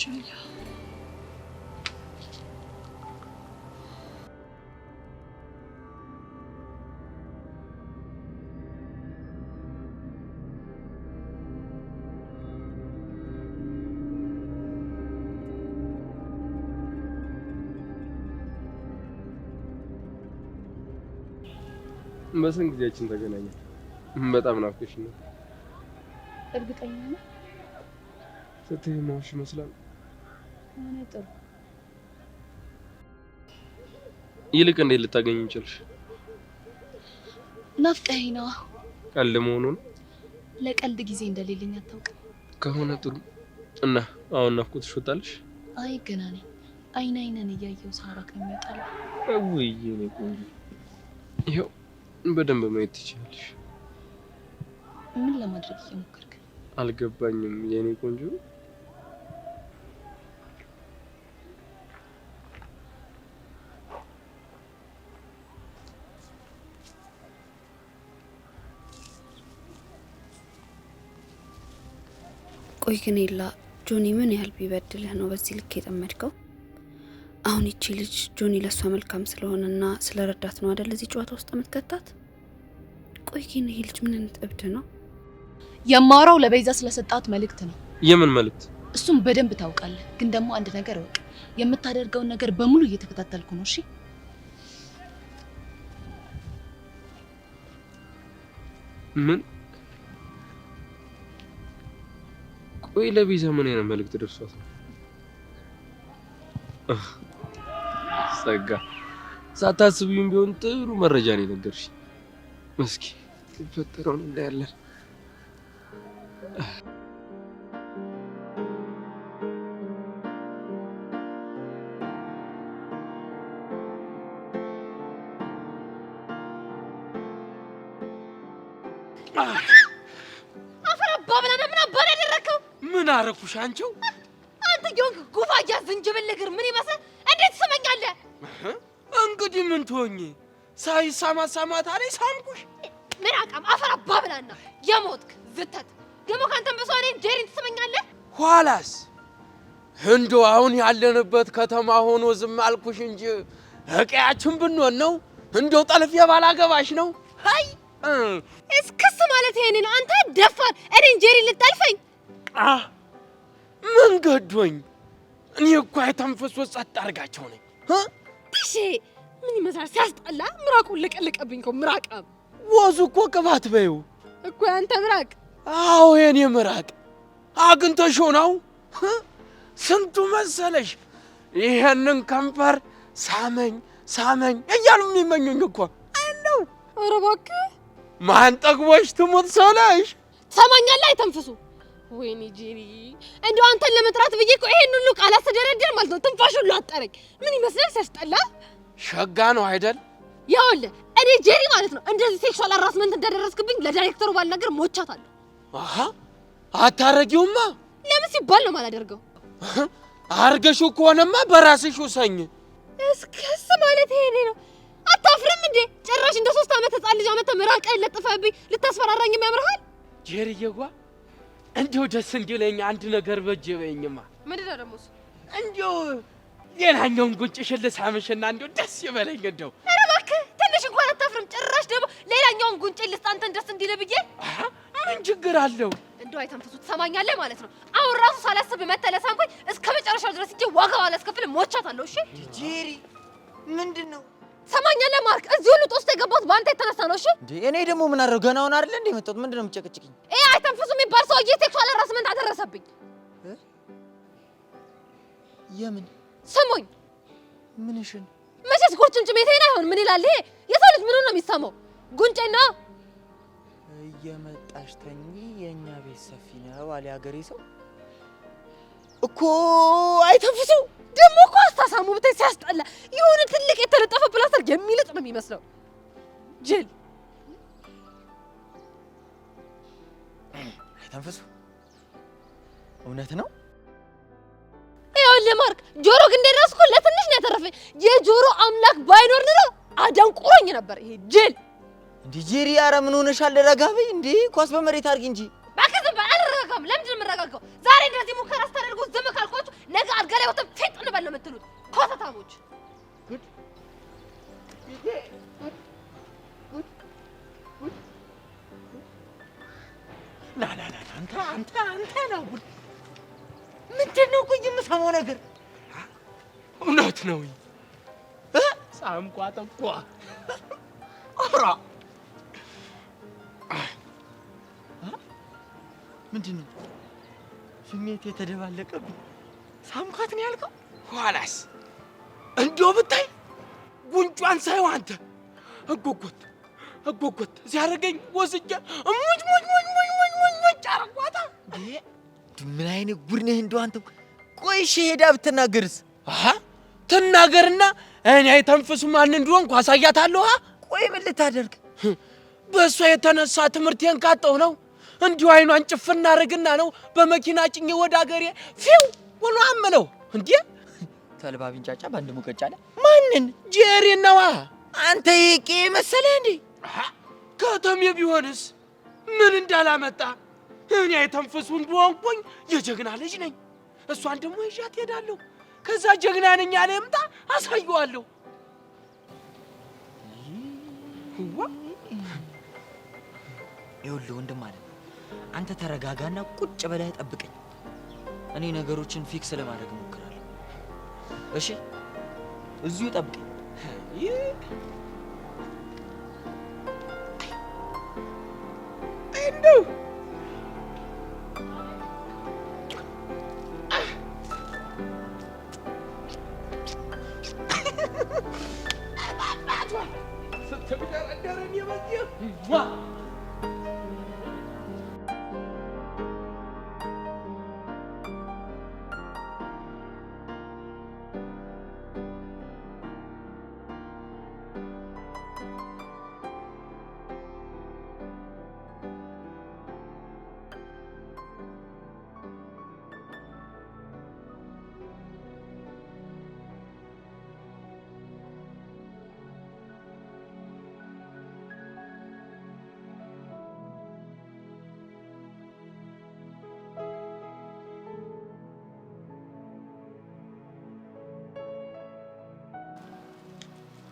በስንት ጊዜያችን ተገናኘን? በጣም ናፍቀሽ ነው። እርግጠኛ ነህ? ስትይማሽ ይመስላል። እኔ ጥሩ ይልቅ እንዴት ልታገኝ ይችላልሽ? ናፍቀኸኝ ነው። ቀልድ መሆኑ ነው? ለቀልድ ጊዜ እንደሌለኝ አታውቅም። ከሆነ ጥሩ እና አሁን ናፍቆትሽ ወጣልሽ? አይ ገና ነኝ። አይነን እያየው ሳራክ ነው የሚወጣው። ወይ የኔ ቆንጆ ይሄው በደንብ ማየት ትችላለሽ። ምን ለማድረግ እየሞከርክ? አልገባኝም የኔ ቆንጆ። ቆይ ግን ኤላ ጆኒ ምን ያህል ቢበድልህ ነው በዚህ ልክ የጠመድከው? አሁን እቺ ልጅ ጆኒ ለሷ መልካም ስለሆነና ስለረዳት ነው አይደል እዚህ ጨዋታ ውስጥ የምትከታት? ቆይ ግን ይሄ ልጅ ምን አይነት እብድ ነው? የማወራው ለቤዛ ስለሰጣት መልእክት ነው። የምን መልእክት? እሱም በደንብ ታውቃለህ። ግን ደግሞ አንድ ነገር እወቅ፣ የምታደርገውን ነገር በሙሉ እየተከታተልኩ ነው። እሺ? ምን? ቆይ ለቤዛ ምን አይነት መልእክት ደርሷት ነው? ጸጋ ሳታስቢውም ቢሆን ጥሩ መረጃ ነው የነገርሽ። እስኪ ተፈጠረውን እንዳያለን። አፈራባ ብለና ምን አባል ያደረከው? ምን አረኩሽ አንቺው? አንተ ጆንክ ጉፋያ ዝንጅብል እግር ምን ይመስል እንዴት ትሰማኛለህ? እንግዲህ ምን ትሆኚ? ሳይሳማት አለኝ ሳምኩሽ። ምን አቃም አፈራባ ብለና የሞትክ ዝተት ደግሞ ካንተም በሰው እኔን ጄሪን ትሰማኛለህ? ኋላስ እንደው አሁን ያለንበት ከተማ ሆኖ ዝም አልኩሽ እንጂ እቀያችን ብንሆን ነው እንደው ጠልፍ የባላገባሽ ነው። አይ እስክስ ማለት ይሄኔ ነው። አንተ ደፋር እኔን ጄሪን ልታልፈኝ? ምን ገዶኝ? እኔ እኮ አይተንፈስ ጸጥ አድርጋቸው ነኝ። እሺ ምን ይመስላል ሲያስጠላ። ምራቁን ለቀለቀብኝ እኮ ምራቃም። ወዙ እኮ ቅባት በይው እኮ ያንተ ምራቅ። አዎ የኔ ምራቅ አግኝተሽው ነው። ስንቱ መሰለሽ ይሄንን ከንፈር ሳመኝ ሳመኝ እያሉ የሚመኙኝ እኮ አለው። ኧረ እባክህ ማን ጠግቦሽ ትሞት ሰለሽ? ትሰማኛለህ? አይተንፍሱ። ወይኔ ጄሪ እንደው አንተን ለመጥራት ብዬ እኮ ይሄን ሁሉ ቃል አስተደረደር ማለት ነው። ትንፋሽ ሁሉ አጠረኝ። ምን ይመስላል ሲያስጠላ። ሸጋ ነው አይደል? ይኸውልህ እኔ ጄሪ ማለት ነው እንደዚህ ሴክሹዋል ሃራስመንት እንዳደረስክብኝ ለዳይሬክተሩ ባልነገር ሞቻታለሁ። አሃ አታረጊውማ። ለምን ሲባል ነው የማላደርገው? አርገሽው ከሆነማ በራስሽ ውሰኝ። እስከስ ማለት ይሄኔ ነው። አታፍርም እንዴ? ጭራሽ እንደ 3 ዓመት ህፃን ልጅ አመተ ምራቅህን ለጥፈህብኝ ልታስፈራራኝ የሚያምርሃል? ጄሪዬዋ እንደው ደስ እንዲለኝ አንድ ነገር በጄ በይኝማ። ምንድን ነው ደግሞ እሱ? እንደው ሌላኛውን ጉንጭሽን ልሳምሽና እንደው ደስ ይበለኝ እንደው። ኧረ እባክህ ትንሽ እንኳን አታፍርም? ጭራሽ ደግሞ ሌላኛውን ጉንጬን ልስጥ አንተን ደስ እንዲልህ ብዬ። ምን ችግር አለው? እንደው አይተንፍሱ ትሰማኛለህ ማለት ነው። አሁን ራሱ ሳላስብ መተለህ ሳምኩኝ እስከ መጨረሻው ድረስ እንጂ ዋጋው አላስከፍልም። ሞቻታለሁ። እሺ ጄሪ ምንድነው? ሰማኛለህ ማርክ፣ እዚህ ሁሉ ጦስ የገባሁት በአንተ የተነሳ ነው። እሺ እኔ ደግሞ ምን አደረገው? ገና አሁን አይደል እንዴ የመጣሁት? ምንድነው የምጨቅጭቅኝ? ይሄ አይተንፍሱ የሚባል ሰውዬ ሴክሹዋል ሃራስመንት አደረሰብኝ። የምን ስሙኝ። ምንሽን? መቼስ ቁርጭምጭሚቴን አይሆን ምን ይላል ይሄ? የሰው ልጅ ምኑን ነው የሚሰማው? ጉንጬና እየመጣሽ ተኝ፣ የኛ ቤት ሰፊ ነው አለ ሀገሬ ሰው እኮ። አይተንፍሱ ደግሞ እኮ አስተሳሰሙ ብታይ ሲያስጠላ። የሆነ ትልቅ የተለጠፈ ፕላስተር የሚልጥ ነው የሚመስለው። ጅል አይተንፍሱ። እውነት ነው። ይኸውልህ ማርክ፣ ጆሮ ግን እንደደረስኩ ለትንሽ ነው ያተረፈኝ። የጆሮ አምላክ ባይኖር ኖሮ አደንቁሮኝ ነበር ይሄ ጅል። እንዴ ጄሪ፣ ኧረ ምን ሆነሻል? ረጋ በይ እንዴ። ኳስ በመሬት አድርጊ እንጂ። እባክህ ዝም በል። አልረጋጋም። ለምንድን ነው የምረጋጋው? ዛሬ እንደዚህ ሙከራ ስታደርጉ ዝም ካልኳችሁ ነገ አልጋ ላይ ወጥተን ፌጥ እንበል ነው የምትሉት ኮተታሞች። ና አንተ ነው ጉድ። ምንድን ነው ቆይ የምሰማው ነገር? እውነት ነው። ሳምኳት እኮ። ኧረ ምንድነው? ስሜት የተደባለቀብኝ ሳምኳት ነው ያልከው? ኋላስ እንደው ብታይ ጉንጯን ሳይው አንተ እጎጎት ሲያደርገኝ ወስጄ ሙጭ አረጓታ። ምን አይነት ጉድ ነህ እንደው አንተ! ቆይ እሺ ሄዳ ብትናገርስ? ትናገርና እኔ አይተንፍሱ ማን እንደሆንኩ አሳያታለሁ። ቆይ ምን ልታደርግ? በእሷ የተነሳ ትምህርቴን ካጣሁ ነው። እንዲሁ አይኗን ጭፍና አረግና ነው በመኪና ጭኜ ወደ አገሬ ፊው ብሎ አመነው። እንዴ ተልባ ቢንጫጫ በአንድ ሙቀጫ አለ። ማንን? ጄሪ ነዋ። አንተ ይቄ መሰለህ እንዴ? ከተሜ ቢሆንስ ምን እንዳላመጣ እኔ አይተንፍሱ እንደሆንኩኝ የጀግና ልጅ ነኝ። እሷን ደግሞ ይዣት ሄዳለሁ። ከዛ ጀግና ነኝ ያለ ይምጣ አሳየዋለሁ። ይኸውልህ ወንድም አለ አንተ ተረጋጋና ቁጭ ብለህ ጠብቀኝ። እኔ ነገሮችን ፊክስ ለማድረግ እሞክራለሁ። እሺ እዚሁ ጠብቀኝ። እንደው ስትብደረደረን የመጣው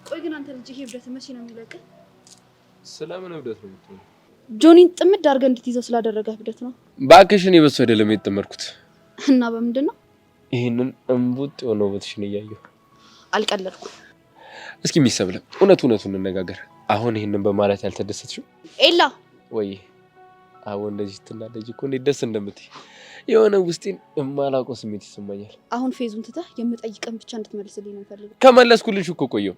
ቆይ ግን አንተ ልጅ ይሄ እብደት መቼ ነው የሚለቅህ? ስለምን እብደት ነው የምትለው? ጆኒን ጥምድ አድርገህ እንድትይዘው ስላደረገህ እብደት ነው። እባክሽ እኔ በሱ አይደለም የተጠመድኩት። እና በምንድን ነው? ይሄንን እንቡጥ የሆነ ውበትሽን እያየሁ አልቀለድኩም። እስኪ የሚሰብለም እውነቱን እንነጋገር። አሁን ይሄንን በማለት ያልተደሰትሽው? ኤላ ወይ አሁን እንደዚህ ትናደጂ እኮ እንዴት ደስ እንደምትይ የሆነ ውስጤን የማላውቀው ስሜት ይሰማኛል። አሁን ፌዙን ትተህ የምጠይቀን ብቻ እንድትመልስልኝ ነው የምፈልገው። ከመለስኩልሽ እኮ ቆየሁ።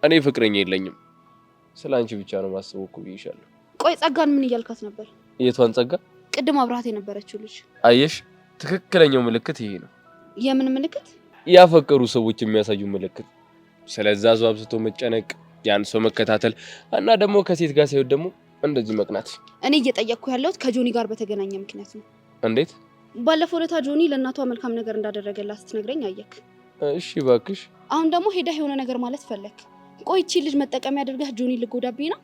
እኔ ፍቅረኛ የለኝም። ስላንቺ ብቻ ነው ማስበው እኮ ብዬሻለሁ። ቆይ ጸጋን ምን እያልካት ነበር? የቷን ጸጋ? ቅድም አብረሃት የነበረችው ልጅ። አየሽ፣ ትክክለኛው ምልክት ይሄ ነው። የምን ምልክት? ያፈቀሩ ሰዎች የሚያሳዩ ምልክት። ስለዛ ሰው አብዝቶ መጨነቅ፣ ያን ሰው መከታተል እና ደግሞ ከሴት ጋር ሳይሆን ደግሞ እንደዚህ መቅናት። እኔ እየጠየቅኩ ያለሁት ከጆኒ ጋር በተገናኘ ምክንያት ነው። እንዴት? ባለፈው ለታ ጆኒ ለእናቷ መልካም ነገር እንዳደረገላት ስትነግረኝ አየክ። እሺ እባክሽ። አሁን ደግሞ ሄደህ የሆነ ነገር ማለት ፈለክ። ቆይ እቺ ልጅ መጠቀሚያ አድርገህ ጆኒ ልጎዳብኝ ነው?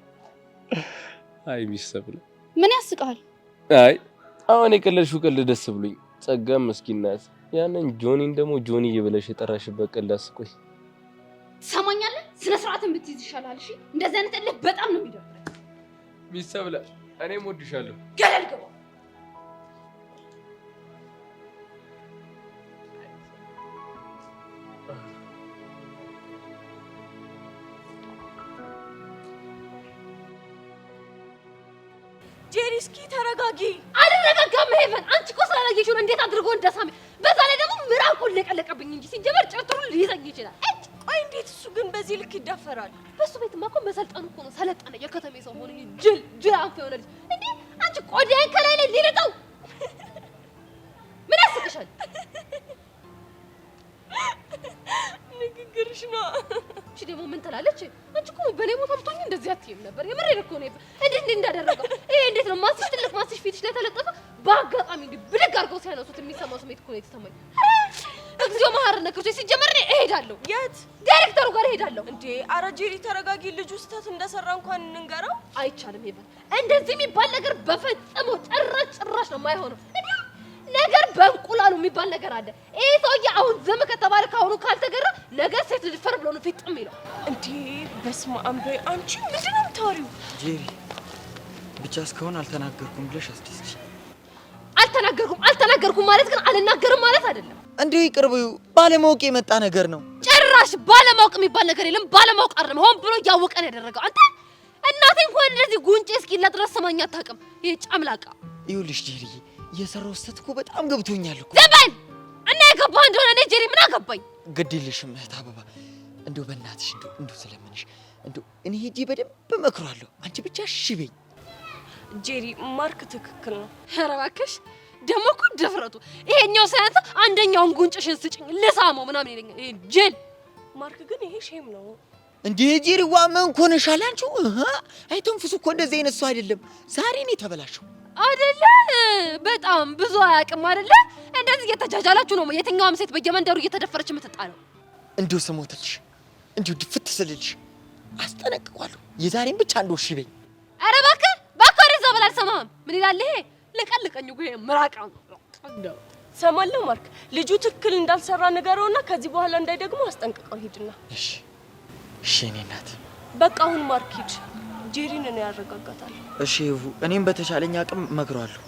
አይ ሚሰብል ምን ያስቃል? አይ አሁን የቀለድሽው ቀልድ ደስ ብሎኝ፣ ጸጋም ምስኪን ናት። ያንን ጆኒን ደግሞ ጆኒ እየበለሽ የጠራሽበት ቀልድ አስቆይ። ትሰማኛለህ? ስነ ስርዓትን ብትይዝ ይሻላል። እሺ እንደዚህ አይነት እልህ በጣም ነው የሚደብረኝ። ሚሰብል እኔም ወድሻለሁ። ገለል ግባ። ጄሪ እስኪ ተረጋጊ። አልረጋጋም። ሄቨን አንቺ እኮ ስላላየሽው እንዴት አድርጎ እንደሳሚ፣ በዛ ላይ ደግሞ ምራቁን ለቀለቀብኝ እንጂ ሲጀመር ጭርጥሩን ሊይዘኝ ይችላል። ቆይ እንዴት እሱ ግን በዚህ ልክ ይዳፈራል? በሱ ቤትማ እኮ መሰልጠኑ እኮ ነው። ሰለጠነ የከተሜ ሰው ሆነ ጅል አንፎ የሆነ ልጅ እንዴ! አንቺ ቆዳዬ ከላይ ላይ ሊርጠው ምን ያስቅሻል? ንግግርሽ ነው። እሺ ደግሞ ምን ትላለች? አንቺ እኮ በኔ ቦታ ብትሆኚ እንደዚህ አትይም ነበር። የምሬን እኮ ነው። እንዴት እንዳደረገው ይሄ እንዴት ነው? ማስሽ ትልቅ ማስሽ ፊትሽ ላይ ተለጠፈ። በአጋጣሚ እንዲህ ብድግ አድርገው ሲያነሱት የሚሰማው ስሜት እኮ ነው የተሰማኝ። እግዚኦ መሐረነ ክርስቶስ። ሲጀመር እኔ እሄዳለሁ። የት? ዳይሬክተሩ ጋር እሄዳለሁ። እንዴ ኧረ ጄሪ ተረጋጊ። ልጁ ስህተት እንደሰራ እንኳን እንንገረው። አይቻልም። ይባል እንደዚህ የሚባል ነገር በፈጽሞ ጭራሽ ነው የማይሆነው። ነገር በእንቁላሉ የሚባል ነገር አለ። ይሄ ሰውዬ አሁን ዝም ከተባለ ካሁኑ ካልተገራ ነገር ሴት ልጅ ፈር ብሎ ነው ፊት የሚለው። እንዴ በስመ አብ በይ። አንቺ ምንድን ነው የምታወሪው? ጄሪ ብቻ እስካሁን አልተናገርኩም ብለሽ አስደስች። አልተናገርኩም ማለት ግን አልናገርም ማለት አይደለም። እንዴ ይቅርብ፣ ባለማወቅ የመጣ ነገር ነው። ጭራሽ ባለማወቅ የሚባል ነገር የለም። ባለማወቅ አይደለም፣ ሆን ብሎ እያወቀ ነው ያደረገው። አንተ እናቴ እንኳን እንደዚህ ጉንጬ እስኪላት ድረስ ሰማኝ አታውቅም። ይሄ ጫምላቃ ይኸውልሽ ጄሪ የሰራው ስህተት እኮ በጣም ገብቶኛል እኮ። ዝም በል እና የገባህ እንደሆነ እኔ ጄሪ ምን አገባኝ? ግድ የለሽም እህት አበባ፣ እንደው በእናትሽ እንደው ስለምንሽ እንደው እኔ ሄጄ በደንብ እመክሯለሁ። አንቺ ብቻ እሺ በይኝ። ጄሪ ማርክ ትክክል ነው። ኧረ እባክሽ ደግሞ እኮ ድፍረቱ ይሄኛው ሳያንስ አንደኛውን ጉንጭሽን ስጭኝ ልሳመው ምናምን ይለኛል። ይሄ ጄል ማርክ ግን ይሄ ሼም ነው እንዴ ጄሪዋ። ምን ኮነሻል አንቺ? አይተንፍሱ እኮ እንደዚህ አይነት ሰው አይደለም። ዛሬ ነው የተበላሸው አይደለ? በጣም ብዙ አያውቅም አይደለ? እንደዚህ እየተጃጃላችሁ ነው የትኛውም ሴት በየመንደሩ እየተደፈረች የምትጣለው። እንዲሁ ስሞትልሽ እንዲሁ ድፍት ስልልሽ አስጠነቅቋለሁ። የዛሬን ብቻ እንደው እሺ በይኝ። ኧረ እባክህ እባክህ ወደዛ በል አልሰማህም። ምን ይላል ይሄ? ልቀልቀኝ እኮ ይሄ ምራቅ ነው። ሰማለሁ ማርክ፣ ልጁ ትክክል እንዳልሰራ ነገረውና ከዚህ በኋላ እንዳይደግሞ አስጠንቅቀው ሂድና። እሺ እሺ እኔ እናት በቃ አሁን ማርክ ሂድ፣ ጄሪን እኔ ያረጋጋታለሁ። እሺ እኔም በተቻለኝ አቅም እመክረዋለሁ።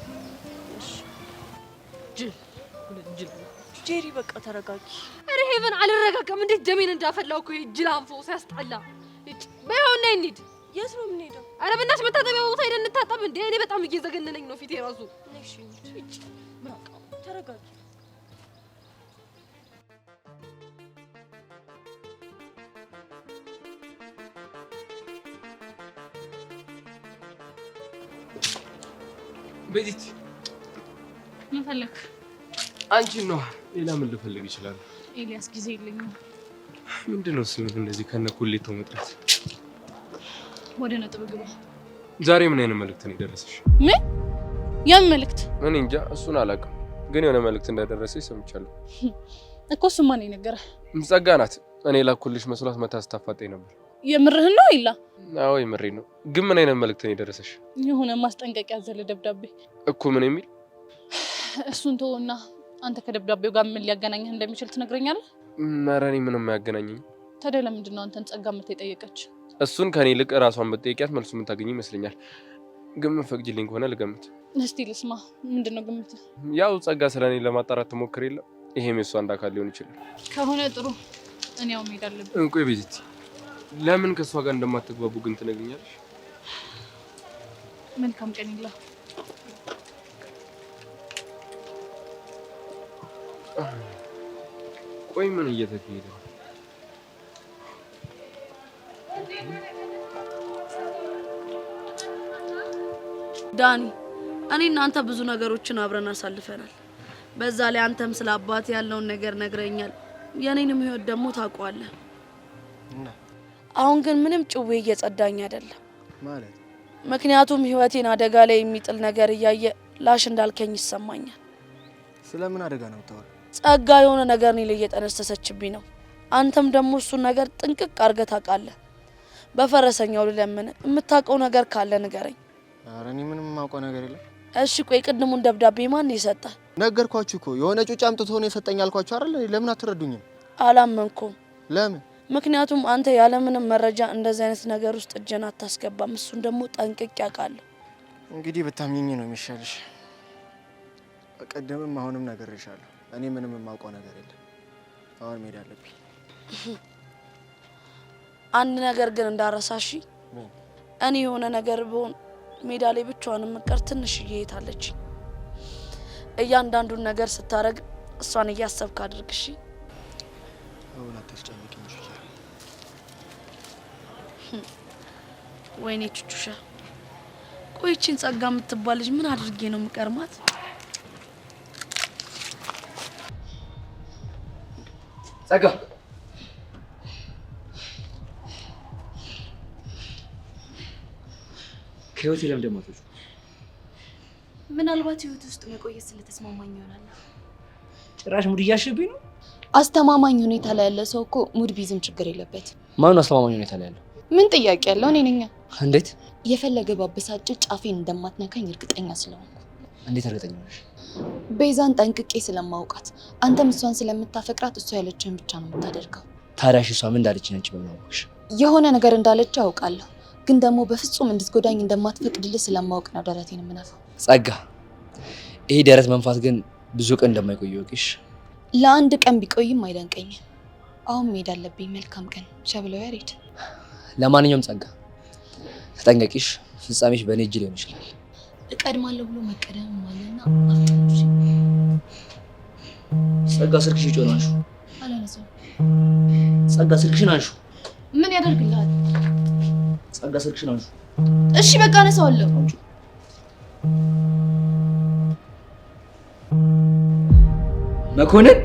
ጄሪ በቃ ተረጋጊ። ኧረ ሄቨን አልረጋጋም። እንዴት ደሜን እንዳፈላው እኮ ጅል አንፎ ሲያስጠላ። በይሆን ነይ እንሂድ። የት ነው የምንሄደው? ኧረ በእናትሽ መታጠቢያ ቦታ ሄደን እንታጠብ። እንዴ እኔ በጣም እየዘገነነኝ ነው ፊቴ ራሱ። እሺ ተረጋጊ። ቤዚት ምን ፈለክ? አንቺን ነው። ሌላ ምን ልፈልግ ይችላል? ኤልያስ ጊዜ የለኝም። ምንድነው ስም እንደዚህ ከነ ኩሌታው መጥራት? ወደ ነጥብ ግባ። ዛሬ ምን አይነት መልእክት ነው የደረሰሽ? ምን? ያን መልእክት እኔ እንጃ፣ እሱን አላውቅም፣ ግን የሆነ መልእክት እንደደረሰሽ ሰምቻለሁ እኮ። እሱማ ነው የነገረህ። ጸጋ ናት። እኔ ላኩልሽ መስሏት መታ ስታፋጠኝ ነበር። የምርህን ነው ይላ? አዎ የምሬን ነው። ግን ምን አይነት መልእክት ነው የደረሰሽ? የሆነ ማስጠንቀቂያ ያዘለ ደብዳቤ እኮ። ምን የሚል? እሱን ተውና አንተ ከደብዳቤው ጋር ምን ሊያገናኝህ እንደሚችል ትነግረኛለህ? ኧረ እኔ ምንም አያገናኘኝ። ታዲያ ለምንድን ነው አንተን ጸጋ የምትጠይቀች? እሱን ከኔ ይልቅ ራሷን ብትጠይቂያት መልሱ የምታገኝ ይመስለኛል። ግን የምትፈቅጂልኝ ከሆነ ልገምት። እስቲ ልስማ። ምንድን ነው ግምት? ያው ጸጋ ስለኔ ለማጣራት ትሞክር የለ ይሄም የእሷ አንድ አካል ሊሆን ይችላል። ከሆነ ጥሩ፣ እኔ ያው መሄድ አለብኝ። እንቆይ ቤዚቲ፣ ለምን ከእሷ ጋር እንደማትግባቡ ግን ትነግኛለሽ? መልካም ቀን ይላ። ቆይ ምን እየተካሄደ ነው? ዳኒ፣ እኔ እናንተ ብዙ ነገሮችን አብረን አሳልፈናል። በዛ ላይ አንተም ስለ አባት ያለውን ነገር ነግረኛል። የኔንም ህይወት ደግሞ ታውቀዋለህ። አሁን ግን ምንም ጭዌ እየጸዳኝ አይደለም ማለት። ምክንያቱም ህይወቴን አደጋ ላይ የሚጥል ነገር እያየ ላሽ እንዳልከኝ ይሰማኛል። ስለምን አደጋ ነው የምታወራው? ጸጋ የሆነ ነገር እኔ ላይ እየጠነሰሰችብኝ ነው። አንተም ደግሞ እሱን ነገር ጥንቅቅ አድርገህ ታውቃለህ። በፈረሰኛው ልለምን፣ የምታውቀው ነገር ካለ ንገረኝ። ኧረ እኔ ምንም የማውቀው ነገር የለም። እሺ ቆይ ቅድሙን ደብዳቤ ማን የሰጠህ? ነገርኳችሁ እኮ የሆነ ጩጫ አምጥቶ ነው የሰጠኝ አልኳችሁ አይደል? ለምን አትረዱኝም? አላመንኩም። ለምን? ምክንያቱም አንተ ያለምንም መረጃ እንደዚህ አይነት ነገር ውስጥ እጅን አታስገባም። እሱን ደግሞ ጠንቅቅ ያውቃለሁ። እንግዲህ ብታምኚኝ ነው የሚሻልሽ። ቀደምም አሁንም ነግሬሻለሁ። እኔ ምንም የማውቀው ነገር የለም። አሁን መሄድ አለብኝ። አንድ ነገር ግን እንዳረሳሽ፣ እኔ የሆነ ነገር ብሆን ሜዳ ላይ ብቻዋን መቀር ትንሽዬ እህታለች። እያንዳንዱን ነገር ስታረግ እሷን እያሰብክ አድርግ። እሺ? አሁን አታስጨንቂኝ። ወይኔ ቹቹሻ፣ ቆይቺን ጸጋ የምትባል ልጅ ምን አድርጌ ነው የምቀርማት? ጸጋ ከህይወቴ ለምን ደማቶች? ምናልባት ህይወት ውስጥ መቆየት ስለተስማማኝ ይሆናል። ጭራሽ ሙድ እያሸብኝ ነው። አስተማማኝ ሁኔታ ላይ ያለ ሰው እኮ ሙድ ቢዝም ችግር የለበትም። ማን አስተማማኝ ሁኔታ ላይ ያለው? ምን ጥያቄ ያለው? እኔ ነኝ። እንዴት? የፈለገ ባበሳጭ ጫፌን እንደማትነካኝ እርግጠኛ ስለሆንኩ። እንዴት እርግጠኛ ነሽ? ቤዛን ጠንቅቄ ስለማውቃት፣ አንተም እሷን ስለምታፈቅራት እሷ ያለችህን ብቻ ነው የምታደርገው። ታዲያ እሷ ምን እንዳለች ነጭ በማወቅሽ? የሆነ ነገር እንዳለች አውቃለሁ፣ ግን ደግሞ በፍጹም እንድትጎዳኝ እንደማትፈቅድልህ ስለማውቅ ነው ደረቴን የምነፋው። ጸጋ፣ ይሄ ደረት መንፋት ግን ብዙ ቀን እንደማይቆይ ወቂሽ። ለአንድ ቀን ቢቆይም አይደንቀኝም። አሁን መሄድ አለብኝ። መልካም ቀን ሸብለው ያሬድ። ለማንኛውም ጸጋ፣ ተጠንቀቂሽ፣ ፍጻሜሽ በእኔ እጅ ሊሆን ይችላል። እቀድማለሁ ብሎ መቀደም ማለትና ጸጋ ስልክሽ ይጮናልሽ። አላነሳው። ጸጋ ስልክሽን አንሹ። ምን ያደርግልሃል? ጸጋ ስልክሽን አንሹ። እሺ በቃ አነሳዋለሁ። መኮንን